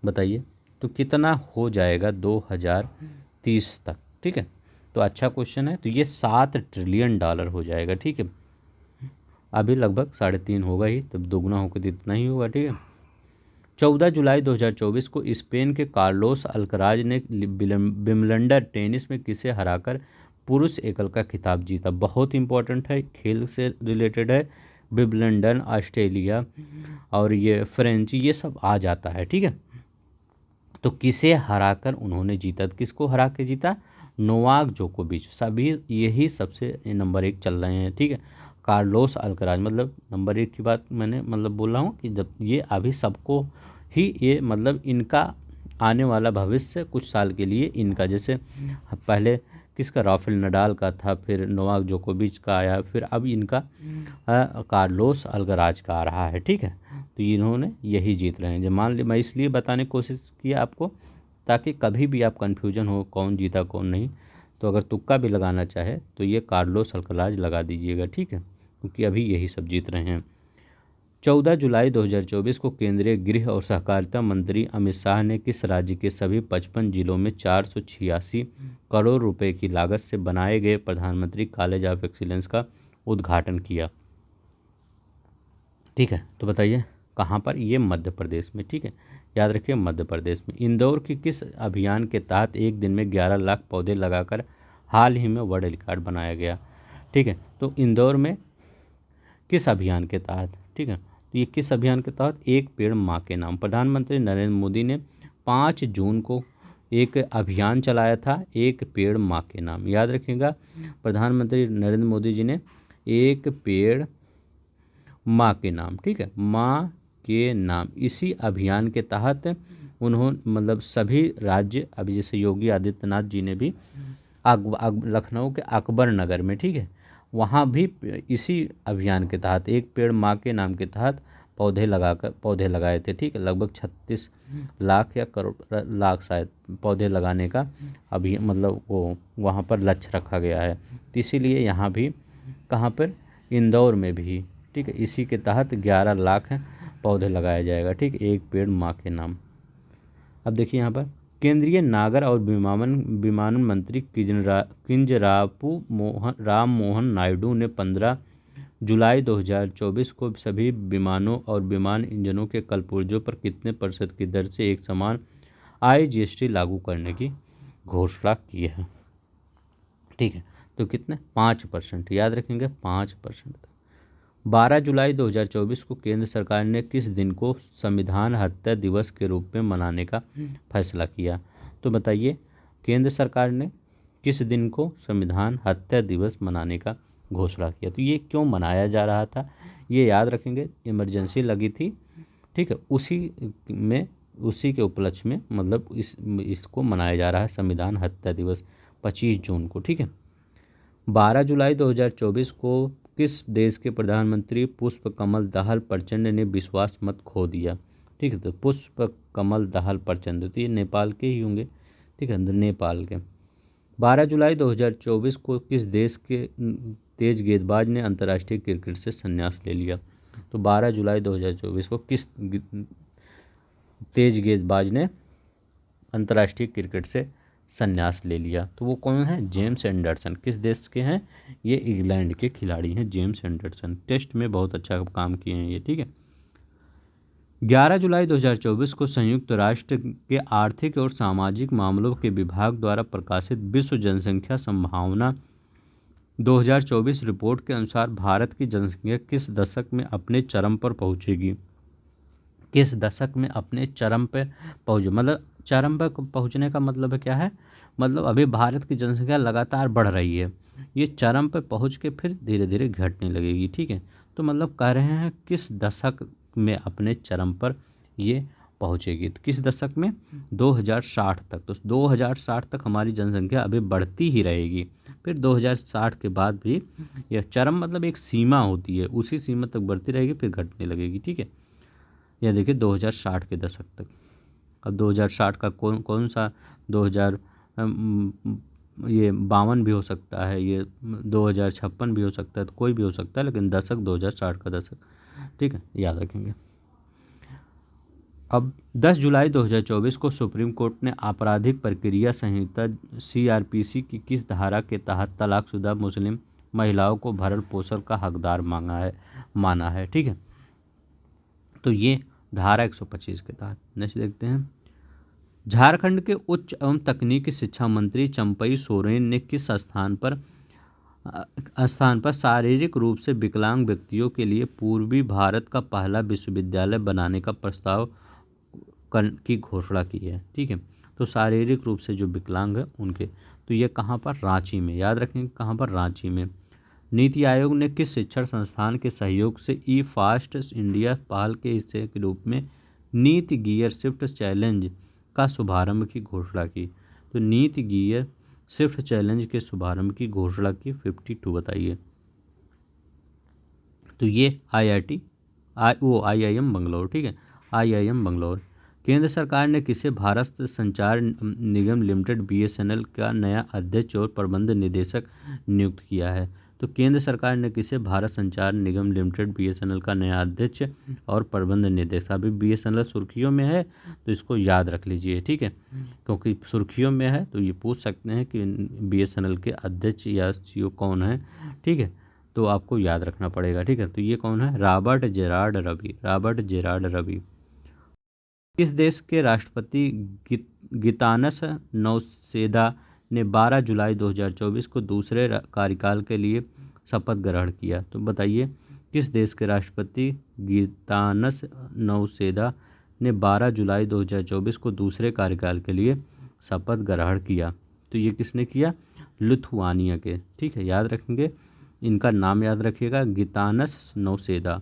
बताइए, तो कितना हो जाएगा 2030 तक? ठीक है, तो अच्छा क्वेश्चन है। तो ये 7 ट्रिलियन डॉलर हो जाएगा। ठीक है, अभी लगभग 3.5 होगा ही, तब दोगुना होकर तो इतना ही होगा। ठीक है, 14 जुलाई 2024 को स्पेन के कार्लोस अल्कराज ने विम्बलडन टेनिस में किसे हराकर पुरुष एकल का खिताब जीता? बहुत इंपॉर्टेंट है, खेल से रिलेटेड है। विम्बलडन, ऑस्ट्रेलिया और ये फ्रेंच, ये सब आ जाता है। ठीक है, तो किसे हराकर उन्होंने जीता? किसको हरा के जीता? नोवाक जोकोविच। सभी यही सबसे नंबर 1 चल रहे हैं। ठीक है, कार्लोस अल्कराज, मतलब नंबर 1 की बात मैंने मतलब बोल रहा हूँ कि जब ये अभी सबको ही ये मतलब इनका आने वाला भविष्य कुछ साल के लिए इनका, जैसे पहले किसका, राफेल नडाल का था, फिर नोवाक जोकोविच का आया, फिर अब इनका कार्लोस अल्कराज का आ रहा है। ठीक है, तो इन्होंने यही जीत रहे हैं। जब मान ली, मैं इसलिए बताने की कोशिश किया आपको ताकि कभी भी आप कन्फ्यूजन हो कौन जीता कौन नहीं, तो अगर तुक्का भी लगाना चाहे तो ये कार्लोस अल्कराज लगा दीजिएगा। ठीक है, क्योंकि अभी यही सब जीत रहे हैं। 14 जुलाई 2024 को केंद्रीय गृह और सहकारिता मंत्री अमित शाह ने किस राज्य के सभी 55 जिलों में 486 करोड़ रुपए की लागत से बनाए गए प्रधानमंत्री कॉलेज ऑफ एक्सीलेंस का उद्घाटन किया? ठीक है, तो बताइए कहाँ पर? ये मध्य प्रदेश में। ठीक है, याद रखिए मध्य प्रदेश में। इंदौर की किस अभियान के तहत एक दिन में 11 लाख पौधे लगाकर हाल ही में वर्ल्ड रिकॉर्ड बनाया गया? ठीक है, तो इंदौर में किस अभियान के तहत? ठीक है, तो ये किस अभियान के तहत? एक पेड़ माँ के नाम। प्रधानमंत्री नरेंद्र मोदी ने 5 जून को एक अभियान चलाया था, एक पेड़ माँ के नाम। याद रखिएगा, प्रधानमंत्री नरेंद्र मोदी जी ने एक पेड़ माँ के नाम, ठीक है, माँ के नाम, इसी अभियान के तहत उन्होंने मतलब सभी राज्य, अभी जैसे योगी आदित्यनाथ जी ने भी लखनऊ के अकबर नगर में, ठीक है, वहाँ भी इसी अभियान के तहत एक पेड़ माँ के नाम के तहत पौधे लगाए थे। ठीक है, लगभग 36 लाख या करोड़ लाख शायद पौधे लगाने का अभी मतलब वो वहाँ पर लक्ष्य रखा गया है। तो इसीलिए यहाँ भी कहाँ पर? इंदौर में भी, ठीक है, इसी के तहत 11 लाख पौधे लगाया जाएगा। ठीक, एक पेड़ माँ के नाम। अब देखिए यहाँ पर केंद्रीय नागर और विमानन मंत्री किंजरापू राम मोहन नायडू ने 15 जुलाई 2024 को सभी विमानों और विमान इंजनों के कलपुर्जों पर कितने प्रतिशत की दर से एक समान IGST लागू करने की घोषणा की है। ठीक है, तो कितने 5%, याद रखेंगे 5%। 12 जुलाई 2024 को केंद्र सरकार ने किस दिन को संविधान हत्या दिवस के रूप में मनाने का फैसला किया? तो बताइए, केंद्र सरकार ने किस दिन को संविधान हत्या दिवस मनाने का घोषणा किया? तो ये क्यों मनाया जा रहा था, ये याद रखेंगे। इमरजेंसी लगी थी, ठीक है, उसी के उपलक्ष्य में मतलब इसको मनाया जा रहा है संविधान हत्या दिवस 25 जून को। ठीक है, 12 जुलाई 2024 को किस देश के प्रधानमंत्री पुष्प कमल दहल प्रचंड ने विश्वास मत खो दिया? ठीक है, तो पुष्प कमल दहल प्रचंड, तो ये नेपाल के ही होंगे। ठीक है, नेपाल के। 12 जुलाई 2024 को किस देश के तेज गेंदबाज ने अंतर्राष्ट्रीय क्रिकेट से संन्यास ले लिया? तो 12 जुलाई 2024 को किस तेज गेंदबाज ने अंतर्राष्ट्रीय क्रिकेट से संन्यास ले लिया? तो वो कौन है? James Anderson. किस देश के हैं ये? इंग्लैंड के खिलाड़ी हैं जेम्स एंडरसन। टेस्ट में बहुत अच्छा काम किए हैं ये। ठीक है, 11 जुलाई 2024 को संयुक्त राष्ट्र के आर्थिक और सामाजिक मामलों के विभाग द्वारा प्रकाशित विश्व जनसंख्या संभावना 2024 रिपोर्ट के अनुसार भारत की जनसंख्या किस दशक में अपने चरम पर पहुंचेगी? किस दशक में अपने चरम पर पहुंचे, मतलब चरम पर पहुंचने का मतलब क्या है? मतलब अभी भारत की जनसंख्या लगातार बढ़ रही है, ये चरम पर पहुंच के फिर धीरे धीरे घटने लगेगी। ठीक है, तो मतलब कह रहे हैं किस दशक में अपने चरम पर ये पहुंचेगी। तो किस दशक में? 2060 तक। तो 2060 तक हमारी जनसंख्या अभी बढ़ती ही रहेगी, फिर 2060 के बाद भी यह चरम मतलब एक सीमा होती है, उसी सीमा तक बढ़ती रहेगी फिर घटने लगेगी। ठीक है, यह देखिए 2060 के दशक तक। अब 2060 का कौन सा 2000 ये 52 भी हो सकता है, ये 2056 भी हो सकता है, तो कोई भी हो सकता है, लेकिन दशक 2060 का दशक। ठीक है, याद रखेंगे। अब 10 जुलाई 2024 को सुप्रीम कोर्ट ने आपराधिक प्रक्रिया संहिता CRPC की किस धारा के तहत तलाकशुदा मुस्लिम महिलाओं को भरण पोषण का हकदार माना है? ठीक है, तो ये धारा 125 के तहत। नेक्स्ट देखते हैं, झारखंड के उच्च एवं तकनीकी शिक्षा मंत्री चंपई सोरेन ने किस स्थान पर शारीरिक रूप से विकलांग व्यक्तियों के लिए पूर्वी भारत का पहला विश्वविद्यालय बनाने का प्रस्ताव की घोषणा की है? ठीक है, तो शारीरिक रूप से जो विकलांग है उनके, तो ये कहाँ पर? रांची में। याद रखेंगे कहाँ पर? रांची में। नीति आयोग ने किस शिक्षण संस्थान के सहयोग से फास्ट इंडिया पहल के हिस्से के रूप में नीति गियर शिफ्ट चैलेंज का शुभारंभ की घोषणा की? तो नीति गियर शिफ्ट चैलेंज के शुभारंभ की घोषणा की 52 बताइए। तो ये IIM बंगलौर। ठीक है, IIM बंगलौर। केंद्र सरकार ने किसे भारत संचार निगम लिमिटेड BSNL का नया अध्यक्ष और प्रबंध निदेशक नियुक्त किया है? तो केंद्र सरकार ने किसे भारत संचार निगम लिमिटेड BSNL का नया अध्यक्ष और प्रबंध निदेशक, अभी BSNL सुर्खियों में है तो इसको याद रख लीजिए। ठीक है, क्योंकि सुर्खियों में है तो ये पूछ सकते हैं कि BSNL के अध्यक्ष या CEO कौन है। ठीक है, तो आपको याद रखना पड़ेगा। ठीक है, तो ये कौन है? Robert Gerard Ravi. किस देश के राष्ट्रपति गितानस नौसेदा ने 12 जुलाई 2024 को दूसरे कार्यकाल के लिए शपथ ग्रहण किया? तो बताइए, किस देश के राष्ट्रपति गितानस नौसेदा ने 12 जुलाई 2024 को दूसरे कार्यकाल के लिए शपथ ग्रहण किया? तो ये किसने किया? लिथुआनिया के। ठीक है, याद रखेंगे, इनका नाम याद रखिएगा, गितानस नौसेदा।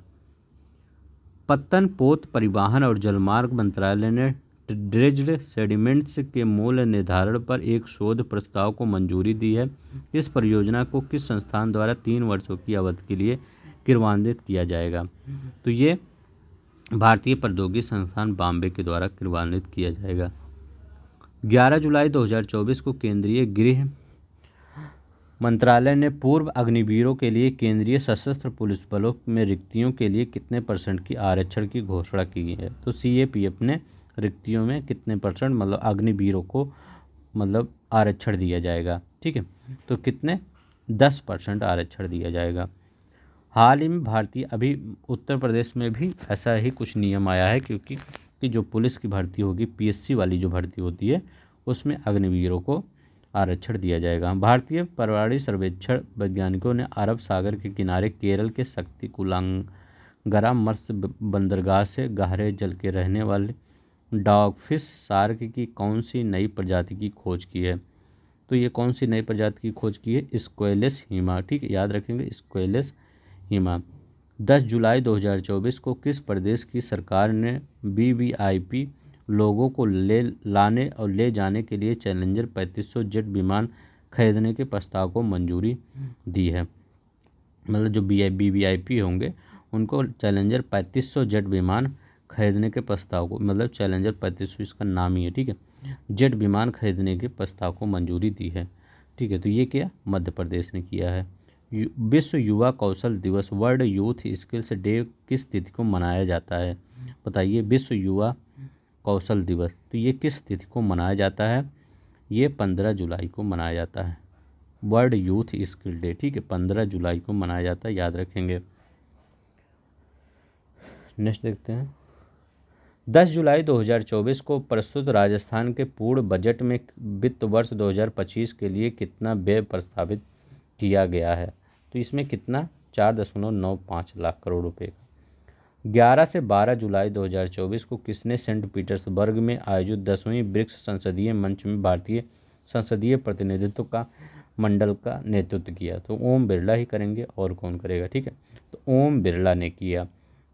पत्तन पोत परिवहन और जलमार्ग मंत्रालय ने ड्रेज्ड सेडिमेंट्स के मूल निर्धारण पर एक शोध प्रस्ताव को मंजूरी दी है। इस परियोजना को किस संस्थान द्वारा 3 वर्षों की अवधि के लिए क्रियान्वित किया जाएगा? तो ये भारतीय प्रौद्योगिकी संस्थान बॉम्बे के द्वारा क्रियान्वित किया जाएगा। 11 जुलाई 2024 को केंद्रीय गृह मंत्रालय ने पूर्व अग्निवीरों के लिए केंद्रीय सशस्त्र पुलिस बलों में रिक्तियों के लिए कितने % की आरक्षण की घोषणा की है? तो CAPF ने रिक्तियों में कितने % मतलब अग्निवीरों को मतलब आरक्षण दिया जाएगा? ठीक है, तो कितने? 10% आरक्षण दिया जाएगा। हाल ही में भारतीय अभी उत्तर प्रदेश में भी ऐसा ही कुछ नियम आया है, क्योंकि कि जो पुलिस की भर्ती होगी, पीएससी वाली जो भर्ती होती है, उसमें अग्निवीरों को आरक्षण दिया जाएगा। भारतीय परमाणु सर्वेक्षण वैज्ञानिकों ने अरब सागर के किनारे केरल के शक्तिकुलांगरा मत्स्य बंदरगाह से गहरे जल के रहने वाले डॉगफिश शार्क की कौन सी नई प्रजाति की खोज की है? तो ये कौन सी नई प्रजाति की खोज की है? स्क्वेलेस हीमा। ठीक है, याद रखेंगे, स्क्वेलेस हीमा। 10 जुलाई 2024 को किस प्रदेश की सरकार ने वीवीआईपी लोगों को लाने और ले जाने के लिए चैलेंजर 3500 जेट विमान खरीदने के प्रस्ताव को मंजूरी दी है? मतलब जो वीवीआईपी होंगे उनको चैलेंजर 3500 जेट विमान खरीदने के प्रस्ताव को, मतलब चैलेंजर 3500 इसका नाम ही है, ठीक है, जेट विमान खरीदने के प्रस्ताव को मंजूरी दी है। ठीक है, तो ये क्या मध्य प्रदेश ने किया है। विश्व युवा कौशल दिवस, वर्ल्ड यूथ स्किल्स डे किस तिथि को मनाया जाता है? बताइए, विश्व युवा कौशल दिवस, तो ये किस तिथि को मनाया जाता है? ये 15 जुलाई को मनाया जाता है, वर्ल्ड यूथ स्किल डे। ठीक है, 15 जुलाई को मनाया जाता है, याद रखेंगे। नेक्स्ट देखते हैं। 10 जुलाई 2024 को प्रस्तुत राजस्थान के पूर्ण बजट में वित्त वर्ष 2025 के लिए कितना व्यय प्रस्तावित किया गया है? तो इसमें कितना? 4.95 लाख करोड़ रुपए का। 11 से 12 जुलाई 2024 को किसने सेंट पीटर्सबर्ग में आयोजित 10वीं ब्रिक्स संसदीय मंच में भारतीय संसदीय प्रतिनिधित्व का मंडल का नेतृत्व किया? तो ओम बिरला ही करेंगे, और कौन करेगा? ठीक है, तो ओम बिरला ने किया।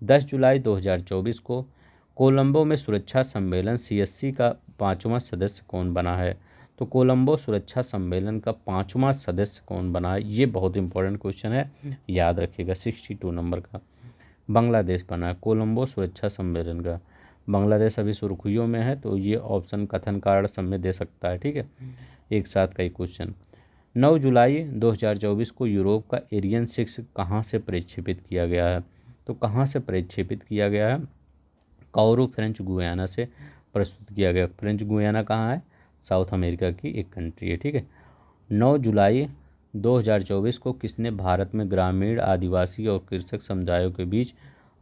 10 जुलाई 2024 को कोलंबो में सुरक्षा सम्मेलन सीएससी का 5वां सदस्य कौन बना है? तो कोलंबो सुरक्षा सम्मेलन का 5वां सदस्य कौन बना है? ये बहुत इंपॉर्टेंट क्वेश्चन है, याद रखिएगा, 62 नंबर का। बांग्लादेश बना है कोलंबो सुरक्षा सम्मेलन का। बांग्लादेश अभी सुर्खियों में है, तो ये ऑप्शन कथन कारण सब में दे सकता है। ठीक है, एक साथ कई क्वेश्चन। 9 जुलाई 2024 को यूरोप का एरियन 6 कहाँ से प्रक्षेपित किया गया है? तो कहाँ से प्रक्षेपित किया गया है? काउरू फ्रेंच गुयाना से प्रस्तुत किया गया। फ्रेंच गुयाना कहाँ है? साउथ अमेरिका की एक कंट्री है। ठीक है, 9 जुलाई 2024 को किसने भारत में ग्रामीण, आदिवासी और कृषक समुदायों के बीच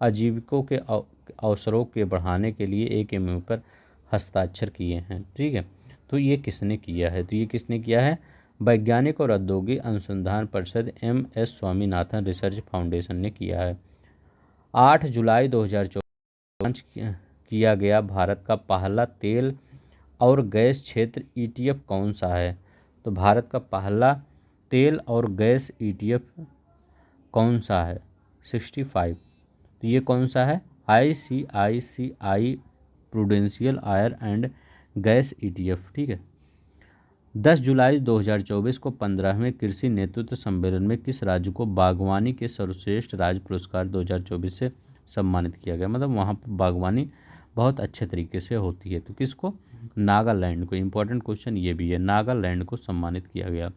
आजीविकों के अवसरों के बढ़ाने के लिए एक एमओयू पर हस्ताक्षर किए हैं? ठीक है, तो ये किसने किया है? तो ये किसने किया है? वैज्ञानिक और औद्योगिक अनुसंधान परिषद MS स्वामीनाथन रिसर्च फाउंडेशन ने किया है। 8 जुलाई 2024 लॉन्च किया गया भारत का पहला तेल और गैस क्षेत्र ETF कौन सा है? तो भारत का पहला तेल और गैस ETF कौन सा है? 65। तो ये कौन सा है? ICICI प्रूडेंशियल आयर एंड गैस ETF। ठीक है, 10 जुलाई 2024 को 15वें कृषि नेतृत्व सम्मेलन में किस राज्य को बागवानी के सर्वश्रेष्ठ राज्य पुरस्कार 2024 से सम्मानित किया गया? मतलब वहाँ पर बागवानी बहुत अच्छे तरीके से होती है, तो किसको? नागालैंड को। इंपॉर्टेंट क्वेश्चन ये भी है, नागालैंड को सम्मानित किया गया।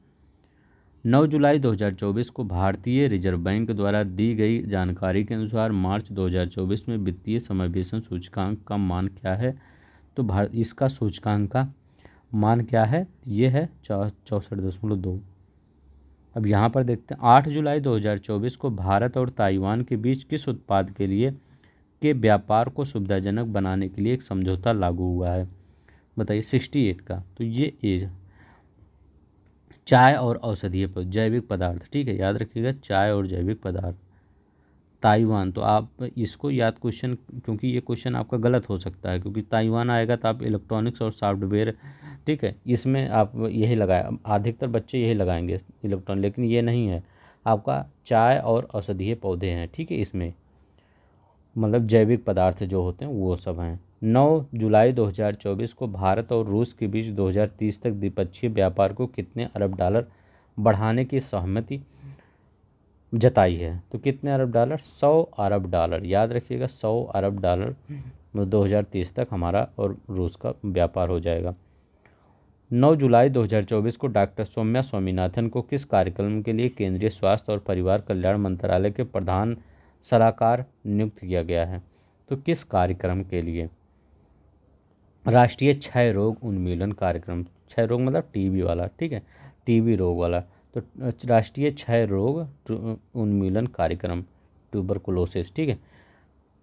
9 जुलाई 2024 को भारतीय रिजर्व बैंक द्वारा दी गई जानकारी के अनुसार मार्च 2024 में वित्तीय समावेशन सूचकांक का मान क्या है? तो इसका सूचकांक का मान क्या है? ये है 64.2। अब यहाँ पर देखते हैं, 8 जुलाई 2024 को भारत और ताइवान के बीच किस उत्पाद के लिए के व्यापार को सुविधाजनक बनाने के लिए एक समझौता लागू हुआ है? बताइए, 68 का। तो ये चाय और औषधीय जैविक पदार्थ। ठीक है, याद रखिएगा, चाय और जैविक पदार्थ। ताइवान, तो आप इसको याद क्वेश्चन, क्योंकि ये क्वेश्चन आपका गलत हो सकता है, क्योंकि ताइवान आएगा तो आप इलेक्ट्रॉनिक्स और सॉफ्टवेयर, ठीक है, इसमें आप यही लगाए, अधिकतर बच्चे यही लगाएंगे इलेक्ट्रॉनिक, लेकिन ये नहीं है, आपका चाय और औषधीय पौधे हैं। ठीक है, इसमें मतलब जैविक पदार्थ जो होते हैं वो सब हैं। 9 जुलाई 2024 को भारत और रूस के बीच 2030 तक द्विपक्षीय व्यापार को कितने अरब डॉलर बढ़ाने की सहमति जताई है? तो कितने अरब डॉलर? 100 अरब डॉलर। याद रखिएगा, 100 अरब डॉलर 2030 तक हमारा और रूस का व्यापार हो जाएगा। 9 जुलाई 2024 को डॉक्टर सौम्या स्वामीनाथन को किस कार्यक्रम के लिए केंद्रीय स्वास्थ्य और परिवार कल्याण मंत्रालय के प्रधान सलाहकार नियुक्त किया गया है? तो किस कार्यक्रम के लिए? राष्ट्रीय क्षय रोग उन्मूलन कार्यक्रम। क्षय रोग मतलब टीबी वाला। ठीक है, टीबी रोग वाला। तो राष्ट्रीय क्षय रोग उन्मूलन कार्यक्रम, ट्यूबरकुलोसिस, ठीक है।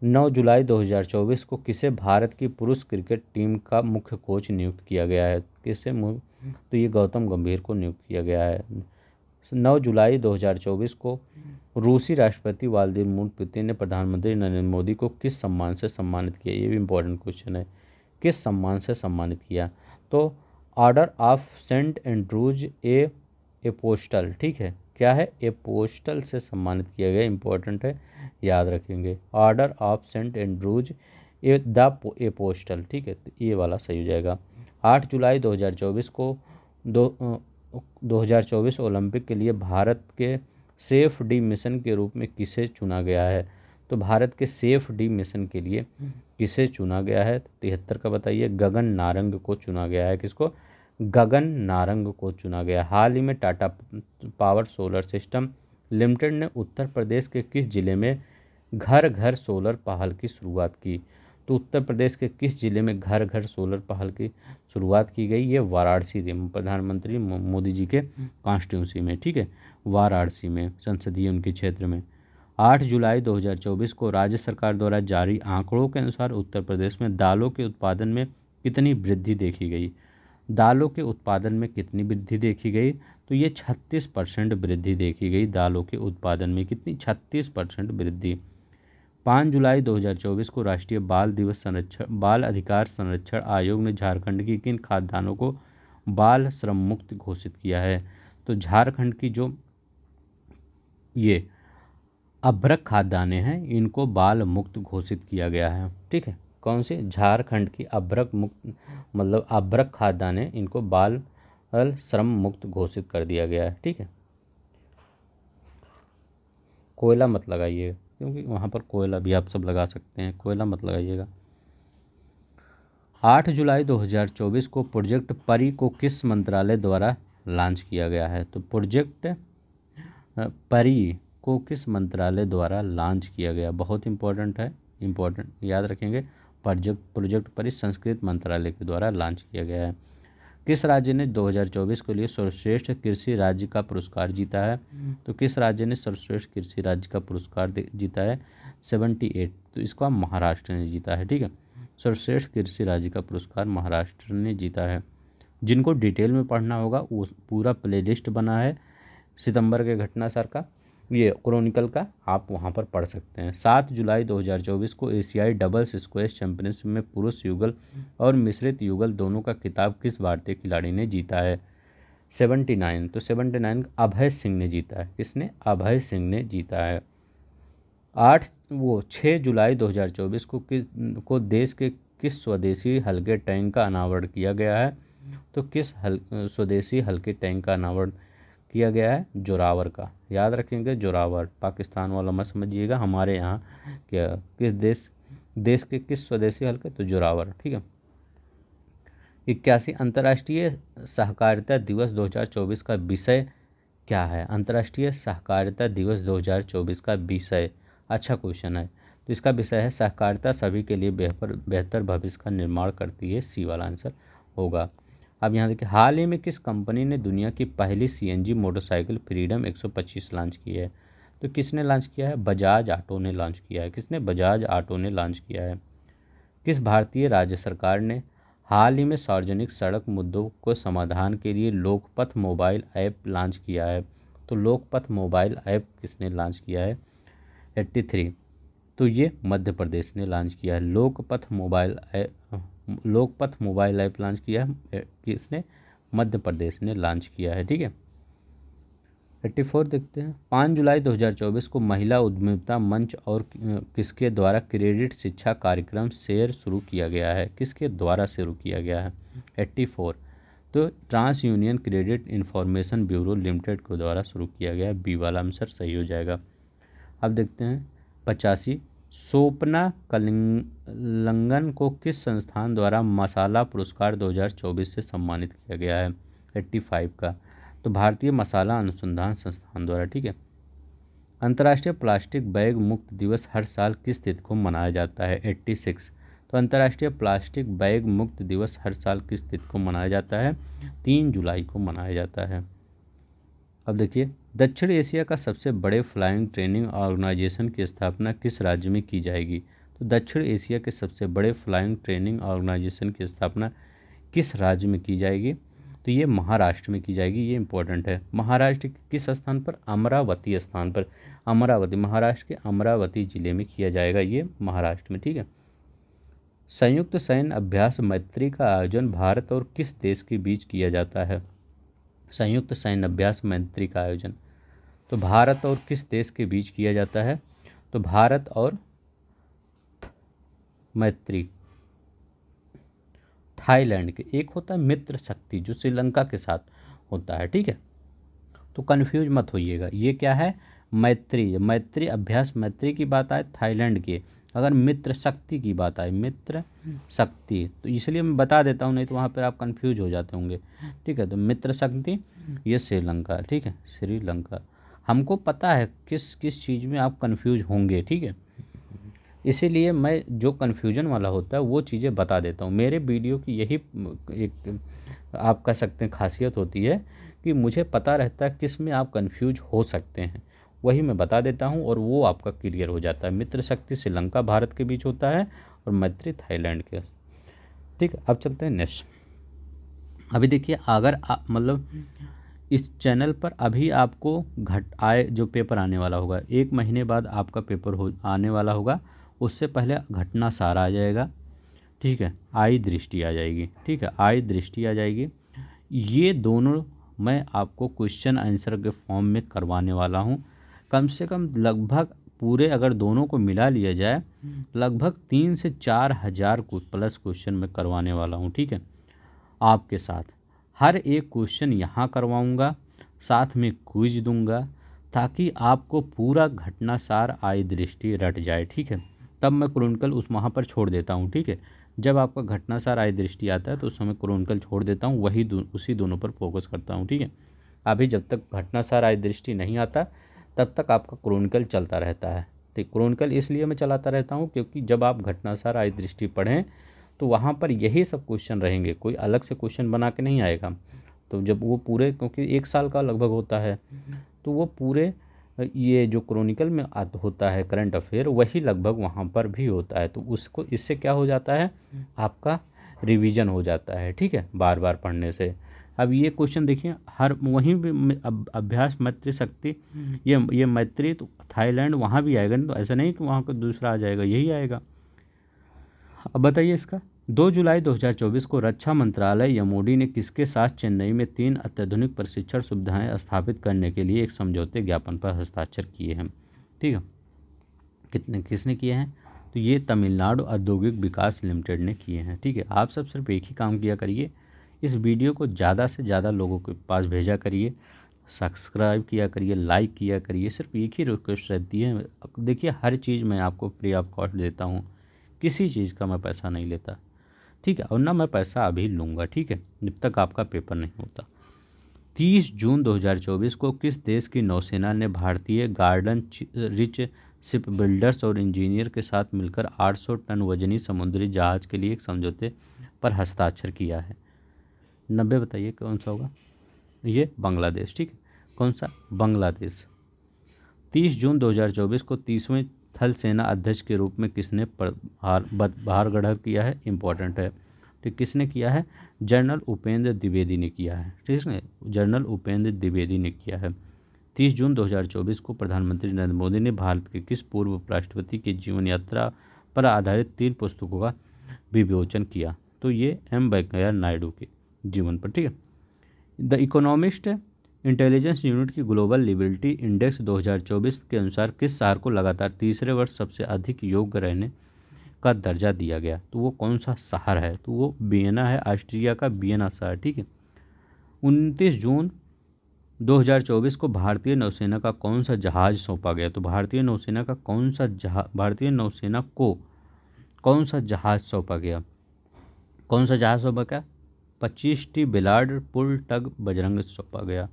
9 जुलाई 2024 को किसे भारत की पुरुष क्रिकेट टीम का मुख्य कोच नियुक्त किया गया है? तो ये गौतम गंभीर को नियुक्त किया गया है। 9 जुलाई 2024 को रूसी राष्ट्रपति व्लादिमीर पुतिन ने प्रधानमंत्री नरेंद्र मोदी को किस सम्मान से सम्मानित किया? ये भी इम्पोर्टेंट क्वेश्चन है, किस सम्मान से सम्मानित किया? तो order of Saint Andrews a apostle, ठीक है, क्या है? एपोस्टल से सम्मानित किया गया, इंपॉर्टेंट है, याद रखेंगे। Order of Saint Andrews the apostle, ठीक है, तो ये वाला सही हो जाएगा। 8 जुलाई 2024 को 2024 ओलंपिक के लिए भारत के सेफ डी मिशन के रूप में किसे चुना गया है? तो भारत के सेफ डी मिशन के लिए किसे चुना गया है? 73 का बताइए। गगन नारंग को चुना गया है। किसको? गगन नारंग को चुना गया। हाल ही में Tata power solar system limited ने उत्तर प्रदेश के किस जिले में घर घर सोलर पहल की शुरुआत की? तो उत्तर प्रदेश के किस जिले में घर घर सोलर पहल की शुरुआत की गई? ये वाराणसी में, प्रधानमंत्री मोदी जी के कॉन्स्टिट्यूंसी में, ठीक है, वाराणसी में, संसदीय उनके क्षेत्र में। 8 जुलाई 2024 को राज्य सरकार द्वारा जारी आंकड़ों के अनुसार उत्तर प्रदेश में दालों के उत्पादन में कितनी वृद्धि देखी गई? दालों के उत्पादन में कितनी वृद्धि देखी गई? तो ये 36% वृद्धि देखी गई दालों के उत्पादन में। कितनी? 36% वृद्धि। 5 जुलाई 2024 को राष्ट्रीय बाल अधिकार संरक्षण आयोग ने झारखंड की किन खाद्यान्नों को बाल श्रम मुक्त घोषित किया है? तो झारखंड की जो ये अभ्रक खाद्यान्ने हैं इनको बाल मुक्त घोषित किया गया है, ठीक है। कौन से? झारखंड की अभ्रक मुक्त, मतलब अभ्रक खाद्यान्ने, इनको बाल श्रम मुक्त घोषित कर दिया गया है, ठीक है। कोयला मत लगाइए क्योंकि वहाँ पर कोयला भी आप सब लगा सकते हैं, कोयला मत लगाइएगा। 8 जुलाई 2024 को प्रोजेक्ट परी को किस मंत्रालय द्वारा लॉन्च किया गया है? तो प्रोजेक्ट परी को किस मंत्रालय द्वारा लॉन्च किया गया? बहुत इंपॉर्टेंट है, इंपॉर्टेंट, याद रखेंगे। प्रोजेक्ट परी संस्कृत मंत्रालय के द्वारा लॉन्च किया गया है। किस राज्य ने 2024 के लिए सर्वश्रेष्ठ कृषि राज्य का पुरस्कार जीता है? तो किस राज्य ने सर्वश्रेष्ठ कृषि राज्य का पुरस्कार जीता है? 78, तो इसको महाराष्ट्र ने जीता है, ठीक है। सर्वश्रेष्ठ कृषि राज्य का पुरस्कार महाराष्ट्र ने जीता है। जिनको डिटेल में पढ़ना होगा वो पूरा प्लेलिस्ट बना है सितंबर के घटनासार का, ये क्रॉनिकल का, आप वहाँ पर पढ़ सकते हैं। 7 जुलाई 2024 को एशियाई डबल्स स्क्वैश चैंपियनशिप में पुरुष युगल और मिश्रित युगल दोनों का खिताब किस भारतीय खिलाड़ी ने जीता है? 79, तो 79 अभय सिंह ने जीता है। किसने? अभय सिंह ने जीता है। 6 जुलाई 2024 को देश के किस स्वदेशी हल्के टैंक का अनावरण किया गया है? तो किस स्वदेशी हल्के टैंक का अनावरण किया गया है? जोरावर का, याद रखेंगे, जोरावर। पाकिस्तान वाला मत समझिएगा, हमारे यहाँ क्या, किस देश के किस स्वदेशी हल्के? तो जोरावर, ठीक है। 81 अंतर्राष्ट्रीय सहकारिता दिवस 2024 का विषय क्या है? अंतर्राष्ट्रीय सहकारिता दिवस 2024 का विषय, अच्छा क्वेश्चन है, तो इसका विषय है सहकारिता सभी के लिए बेहतर भविष्य का निर्माण करती है। सी वाला आंसर होगा। अब यहाँ देखिए, हाल ही में किस कंपनी ने दुनिया की पहली सीएनजी मोटरसाइकिल फ्रीडम 125 लॉन्च की है? तो किसने लॉन्च किया है? बजाज ऑटो ने लॉन्च किया है। किसने? बजाज ऑटो ने लॉन्च किया है। किस भारतीय राज्य सरकार ने हाल ही में सार्वजनिक सड़क मुद्दों को समाधान के लिए लोकपथ मोबाइल ऐप लॉन्च किया है? तो लोकपथ मोबाइल ऐप किसने लॉन्च किया है? 83, तो ये मध्य प्रदेश ने लॉन्च किया है। लोकपथ मोबाइल ऐप लॉन्च किया है किसने? मध्य प्रदेश ने लॉन्च किया है, ठीक है। 84 देखते हैं। 5 जुलाई 2024 को महिला उद्यमिता मंच और किसके द्वारा क्रेडिट शिक्षा कार्यक्रम शेयर शुरू किया गया है? किसके द्वारा शुरू किया गया है? 84, तो TransUnion credit information bureau limited के द्वारा शुरू किया गया है। बी वाला आंसर सही हो जाएगा। अब देखते हैं 85, स्वप्ना कलिंगन को किस संस्थान द्वारा मसाला पुरस्कार 2024 से सम्मानित किया गया है? 85 का, तो भारतीय मसाला अनुसंधान संस्थान द्वारा, ठीक है। अंतर्राष्ट्रीय प्लास्टिक बैग मुक्त दिवस हर साल किस तिथि को मनाया जाता है? 86, तो अंतर्राष्ट्रीय प्लास्टिक बैग मुक्त दिवस हर साल किस तिथि को मनाया जाता है? 3 जुलाई को मनाया जाता है। अब देखिए, दक्षिण एशिया का सबसे बड़े फ्लाइंग ट्रेनिंग ऑर्गेनाइजेशन की स्थापना किस राज्य में की जाएगी? तो दक्षिण एशिया के सबसे बड़े फ्लाइंग ट्रेनिंग ऑर्गेनाइजेशन की स्थापना किस राज्य में की जाएगी? तो ये महाराष्ट्र में की जाएगी। ये इंपॉर्टेंट है। महाराष्ट्र के किस स्थान पर? अमरावती स्थान पर। अमरावती, महाराष्ट्र के अमरावती जिले में किया जाएगा, ये महाराष्ट्र में। ठीक है। संयुक्त सैन्य अभ्यास मैत्री का आयोजन भारत और किस देश के बीच किया जाता है? संयुक्त सैन्य अभ्यास मैत्री का आयोजन तो भारत और किस देश के बीच किया जाता है? तो भारत और मैत्री, थाईलैंड के। एक होता है मित्र शक्ति जो श्रीलंका के साथ होता है। ठीक है, तो कन्फ्यूज मत होइएगा। ये क्या है? मैत्री। मैत्री अभ्यास, मैत्री की बात आए थाईलैंड की। अगर मित्र शक्ति की बात आए, मित्र शक्ति, तो इसलिए मैं बता देता हूँ, नहीं तो वहाँ पर आप कन्फ्यूज हो जाते होंगे। ठीक है, तो मित्र शक्ति ये श्रीलंका। ठीक है, श्रीलंका। हमको पता है किस किस चीज़ में आप कन्फ्यूज होंगे। ठीक है, इसीलिए मैं जो कन्फ्यूजन वाला होता है वो चीज़ें बता देता हूँ। मेरे वीडियो की यही एक आप कह सकते हैं खासियत होती है कि मुझे पता रहता है किस में आप कन्फ्यूज हो सकते हैं, वही मैं बता देता हूँ और वो आपका क्लियर हो जाता है। मित्र शक्ति श्रीलंका भारत के बीच होता है और मैत्री थाईलैंड के। ठीक है, अब चलते हैं नेक्स्ट। अभी देखिए, अगर मतलब इस चैनल पर अभी आपको जो पेपर आने वाला होगा, 1 महीने बाद आपका पेपर आने वाला होगा, उससे पहले घटना सार आ जाएगा। ठीक है, आई दृष्टि आ जाएगी। ठीक है, आई दृष्टि आ जाएगी। ये दोनों मैं आपको क्वेश्चन आंसर के फॉर्म में करवाने वाला हूँ। कम से कम लगभग पूरे अगर दोनों को मिला लिया जाए, लगभग 3 से 4 हज़ार प्लस क्वेश्चन मैं करवाने वाला हूँ। ठीक है, आपके साथ हर एक क्वेश्चन यहाँ करवाऊँगा, साथ में क्विज दूंगा, ताकि आपको पूरा घटना सार आई दृष्टि रट जाए। ठीक है, तब मैं क्रॉनिकल उस वहाँ पर छोड़ देता हूँ। ठीक है, जब आपका घटना सार आई दृष्टि आता है तो उस समय क्रॉनिकल छोड़ देता हूँ, उसी दोनों पर फोकस करता हूँ। ठीक है, अभी जब तक घटना सार आई दृष्टि नहीं आता तब तक आपका क्रॉनिकल चलता रहता है। ठीक, क्रॉनिकल इसलिए मैं चलाता रहता हूँ क्योंकि जब आप घटना सार आई दृष्टि पढ़ें तो वहाँ पर यही सब क्वेश्चन रहेंगे, कोई अलग से क्वेश्चन बना के नहीं आएगा। तो जब वो पूरे, क्योंकि 1 साल का लगभग होता है, तो वो पूरे ये जो क्रॉनिकल में होता है करंट अफेयर, वही लगभग वहाँ पर भी होता है। तो उसको, इससे क्या हो जाता है, आपका रिवीजन हो जाता है। ठीक है, बार बार पढ़ने से। अब ये क्वेश्चन देखिए, हर वहीं भी अभ्यास मैत्री शक्ति, ये मैत्री तो थाईलैंड वहाँ भी आएगा ना, तो ऐसा नहीं कि वहाँ का दूसरा आ जाएगा, यही आएगा। अब बताइए इसका। 2 जुलाई 2024 को रक्षा मंत्रालय एमओडी ने किसके साथ चेन्नई में 3 अत्याधुनिक प्रशिक्षण सुविधाएं स्थापित करने के लिए एक समझौते ज्ञापन पर हस्ताक्षर किए हैं? ठीक है, किसने किए हैं? तो ये तमिलनाडु औद्योगिक विकास लिमिटेड ने किए हैं। ठीक है, आप सब सिर्फ एक ही काम किया करिए, इस वीडियो को ज़्यादा से ज़्यादा लोगों के पास भेजा करिए, सब्सक्राइब किया करिए, लाइक किया करिए। सिर्फ एक ही रिक्वेस्ट रहती है। देखिए, हर चीज़ मैं आपको फ्री ऑफ कॉस्ट देता हूँ, किसी चीज़ का मैं पैसा नहीं लेता। ठीक है, और ना मैं पैसा अभी लूँगा। ठीक है, जब तक आपका पेपर नहीं होता। 30 जून 2024 को किस देश की नौसेना ने भारतीय गार्डन रिच शिप बिल्डर्स और इंजीनियर के साथ मिलकर 800 टन वजनी समुद्री जहाज के लिए एक समझौते पर हस्ताक्षर किया है? 90 बताइए कौन सा होगा? ये बांग्लादेश। ठीक है, कौन सा? बांग्लादेश। 30 जून 2024 को 30वें थल सेना अध्यक्ष के रूप में किसने भार ग्रहण किया है? इम्पोर्टेंट है। तो किसने किया है? जनरल उपेंद्र द्विवेदी ने किया है। ठीक है, जनरल उपेंद्र द्विवेदी ने किया है। 30 जून 2024 को प्रधानमंत्री नरेंद्र मोदी ने भारत के किस पूर्व उपराष्ट्रपति की जीवन यात्रा पर आधारित 3 पुस्तकों का विमोचन किया? तो ये एम वेंकैया नायडू के जीवन पर। ठीक है, द इकोनॉमिस्ट इंटेलिजेंस यूनिट की ग्लोबल लिबिलिटी इंडेक्स 2024 के अनुसार किस शहर को लगातार तीसरे वर्ष सबसे अधिक योग्य रहने का दर्जा दिया गया? तो वो कौन सा शहर है? तो वो वियना है, ऑस्ट्रिया का वियना शहर। ठीक है, 29 जून 2024 को भारतीय नौसेना का कौन सा जहाज सौंपा गया? तो भारतीय नौसेना को कौन सा जहाज सौंपा गया? कौन सा जहाज सौंपा गया? 25T बेलार्ड पुल टग बजरंग सौंपा गया।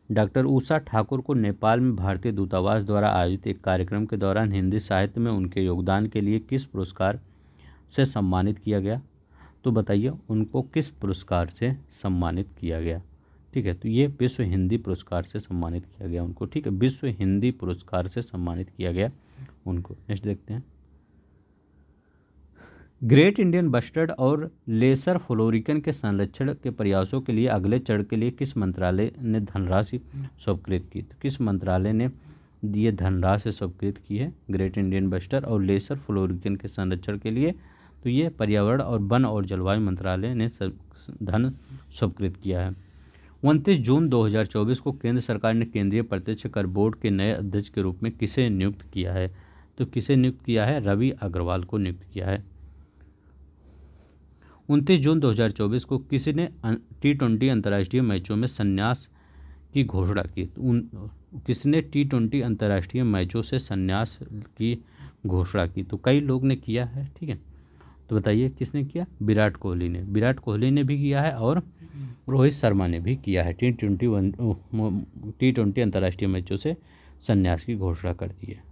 डॉक्टर उषा ठाकुर को नेपाल में भारतीय दूतावास द्वारा आयोजित एक कार्यक्रम के दौरान हिंदी साहित्य में उनके योगदान के लिए किस पुरस्कार से सम्मानित किया गया? तो बताइए, उनको किस पुरस्कार से सम्मानित किया गया? ठीक है। तो ये विश्व हिंदी पुरस्कार से सम्मानित किया गया उनको, ठीक है, विश्व हिंदी पुरस्कार से सम्मानित किया गया उनको। नेक्स्ट देखते हैं, ग्रेट इंडियन बस्टर्ड और लेसर फ्लोरिकन के संरक्षण के प्रयासों के लिए अगले चरण के लिए किस मंत्रालय ने धनराशि स्वीकृत की? तो किस मंत्रालय ने ये धनराशि स्वीकृत की है ग्रेट इंडियन बस्टर्ड और लेसर फ्लोरिकन के संरक्षण के लिए? तो ये पर्यावरण और वन और जलवायु मंत्रालय ने धन स्वीकृत किया है। 29 जून 2024 को केंद्र सरकार ने केंद्रीय प्रत्यक्ष कर बोर्ड के नए अध्यक्ष के रूप में किसे नियुक्त किया है? तो किसे नियुक्त किया है? रवि अग्रवाल को नियुक्त किया है। 29 जून 2024 को किसी ने T20 अंतर्राष्ट्रीय मैचों में संन्यास की घोषणा की? तो किसने T20 अंतर्राष्ट्रीय मैचों से संन्यास की घोषणा की? तो कई लोग ने किया है, ठीक है। तो बताइए किसने किया? विराट कोहली ने, विराट कोहली ने भी किया है और रोहित शर्मा ने भी किया है। T20 अंतर्राष्ट्रीय मैचों से संन्यास की घोषणा कर दी है।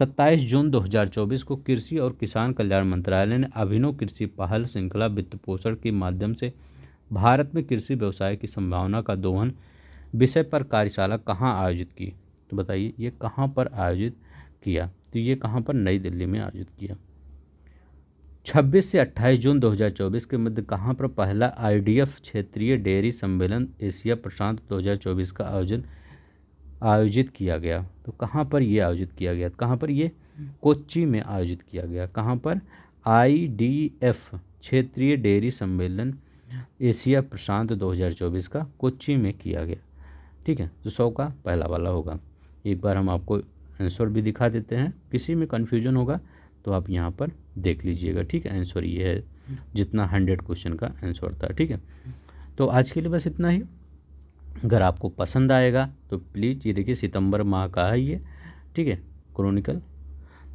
27 जून 2024 को कृषि और किसान कल्याण मंत्रालय ने अभिनव कृषि पहल श्रृंखला वित्त पोषण के माध्यम से भारत में कृषि व्यवसाय की संभावना का दोहन विषय पर कार्यशाला कहाँ आयोजित की? तो बताइए ये कहाँ पर आयोजित किया? तो ये कहाँ पर? नई दिल्ली में आयोजित किया। 26 से 28 जून 2024 के मध्य कहाँ पर पहला IDF क्षेत्रीय डेयरी सम्मेलन एशिया प्रशांत 2024 का आयोजित किया गया? तो कहाँ पर ये आयोजित किया गया? कहाँ पर? ये कोच्चि में आयोजित किया गया। कहाँ पर? IDF क्षेत्रीय डेयरी सम्मेलन एशिया प्रशांत 2024 का कोच्चि में किया गया, ठीक है। तो 100 का पहला वाला होगा। एक बार हम आपको आंसर भी दिखा देते हैं, किसी में कन्फ्यूजन होगा तो आप यहाँ पर देख लीजिएगा, ठीक है। आंसर ये है जितना 100 क्वेश्चन का आंसर था, ठीक है। तो आज के लिए बस इतना ही। अगर आपको पसंद आएगा तो प्लीज़, ये देखिए सितंबर माह का है ये, ठीक है, क्रॉनिकल,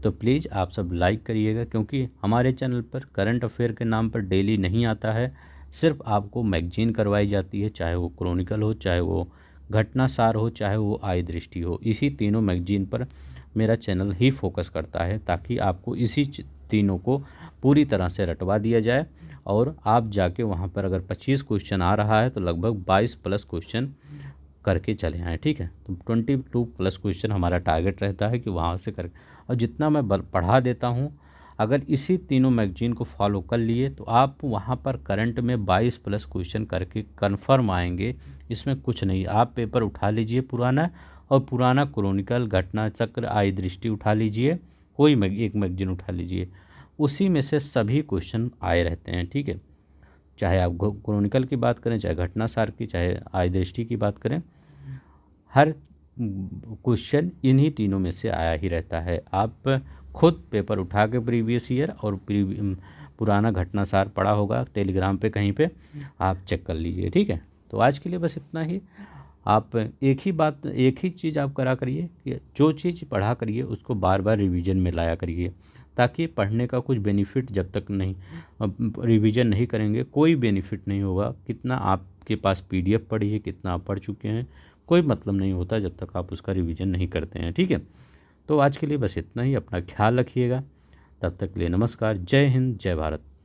तो प्लीज़ आप सब लाइक करिएगा, क्योंकि हमारे चैनल पर करंट अफेयर के नाम पर डेली नहीं आता है, सिर्फ आपको मैगजीन करवाई जाती है, चाहे वो क्रॉनिकल हो, चाहे वो घटनासार हो, चाहे वो आई दृष्टि हो। इसी तीनों मैगजीन पर मेरा चैनल ही फोकस करता है, ताकि आपको इसी तीनों को पूरी तरह से रटवा दिया जाए और आप जाके वहाँ पर अगर 25 क्वेश्चन आ रहा है तो लगभग 22 प्लस क्वेश्चन करके चले आएँ, ठीक है। तो 22 प्लस क्वेश्चन हमारा टारगेट रहता है कि वहाँ से कर, और जितना मैं पढ़ा देता हूँ, अगर इसी तीनों मैगजीन को फॉलो कर लिए तो आप वहाँ पर करंट में 22 प्लस क्वेश्चन करके कन्फर्म आएंगे। इसमें कुछ नहीं, आप पेपर उठा लीजिए पुराना, और पुराना क्रॉनिकल, घटना चक्र, आई दृष्टि उठा लीजिए, कोई एक मैगजीन उठा लीजिए, उसी में से सभी क्वेश्चन आए रहते हैं, ठीक है। चाहे आप क्रॉनिकल की बात करें, चाहे घटनासार की, चाहे आई दृष्टि की बात करें, हर क्वेश्चन इन्हीं तीनों में से आया ही रहता है। आप खुद पेपर उठा के प्रीवियस ईयर और पुराना घटनासार पढ़ा होगा टेलीग्राम पे कहीं पे, आप चेक कर लीजिए, ठीक है। तो आज के लिए बस इतना ही। आप एक ही चीज़ आप करा करिए कि जो चीज़ पढ़ा करिए उसको बार बार रिवीजन में लाया करिए, ताकि पढ़ने का कुछ बेनिफिट, जब तक नहीं रिवीजन नहीं करेंगे कोई बेनिफिट नहीं होगा। कितना आपके पास PDF पढ़ी है, कितना आप पढ़ चुके हैं, कोई मतलब नहीं होता जब तक आप उसका रिवीजन नहीं करते हैं, ठीक है। तो आज के लिए बस इतना ही। अपना ख्याल रखिएगा, तब तक के लिए नमस्कार। जय हिंद, जय भारत।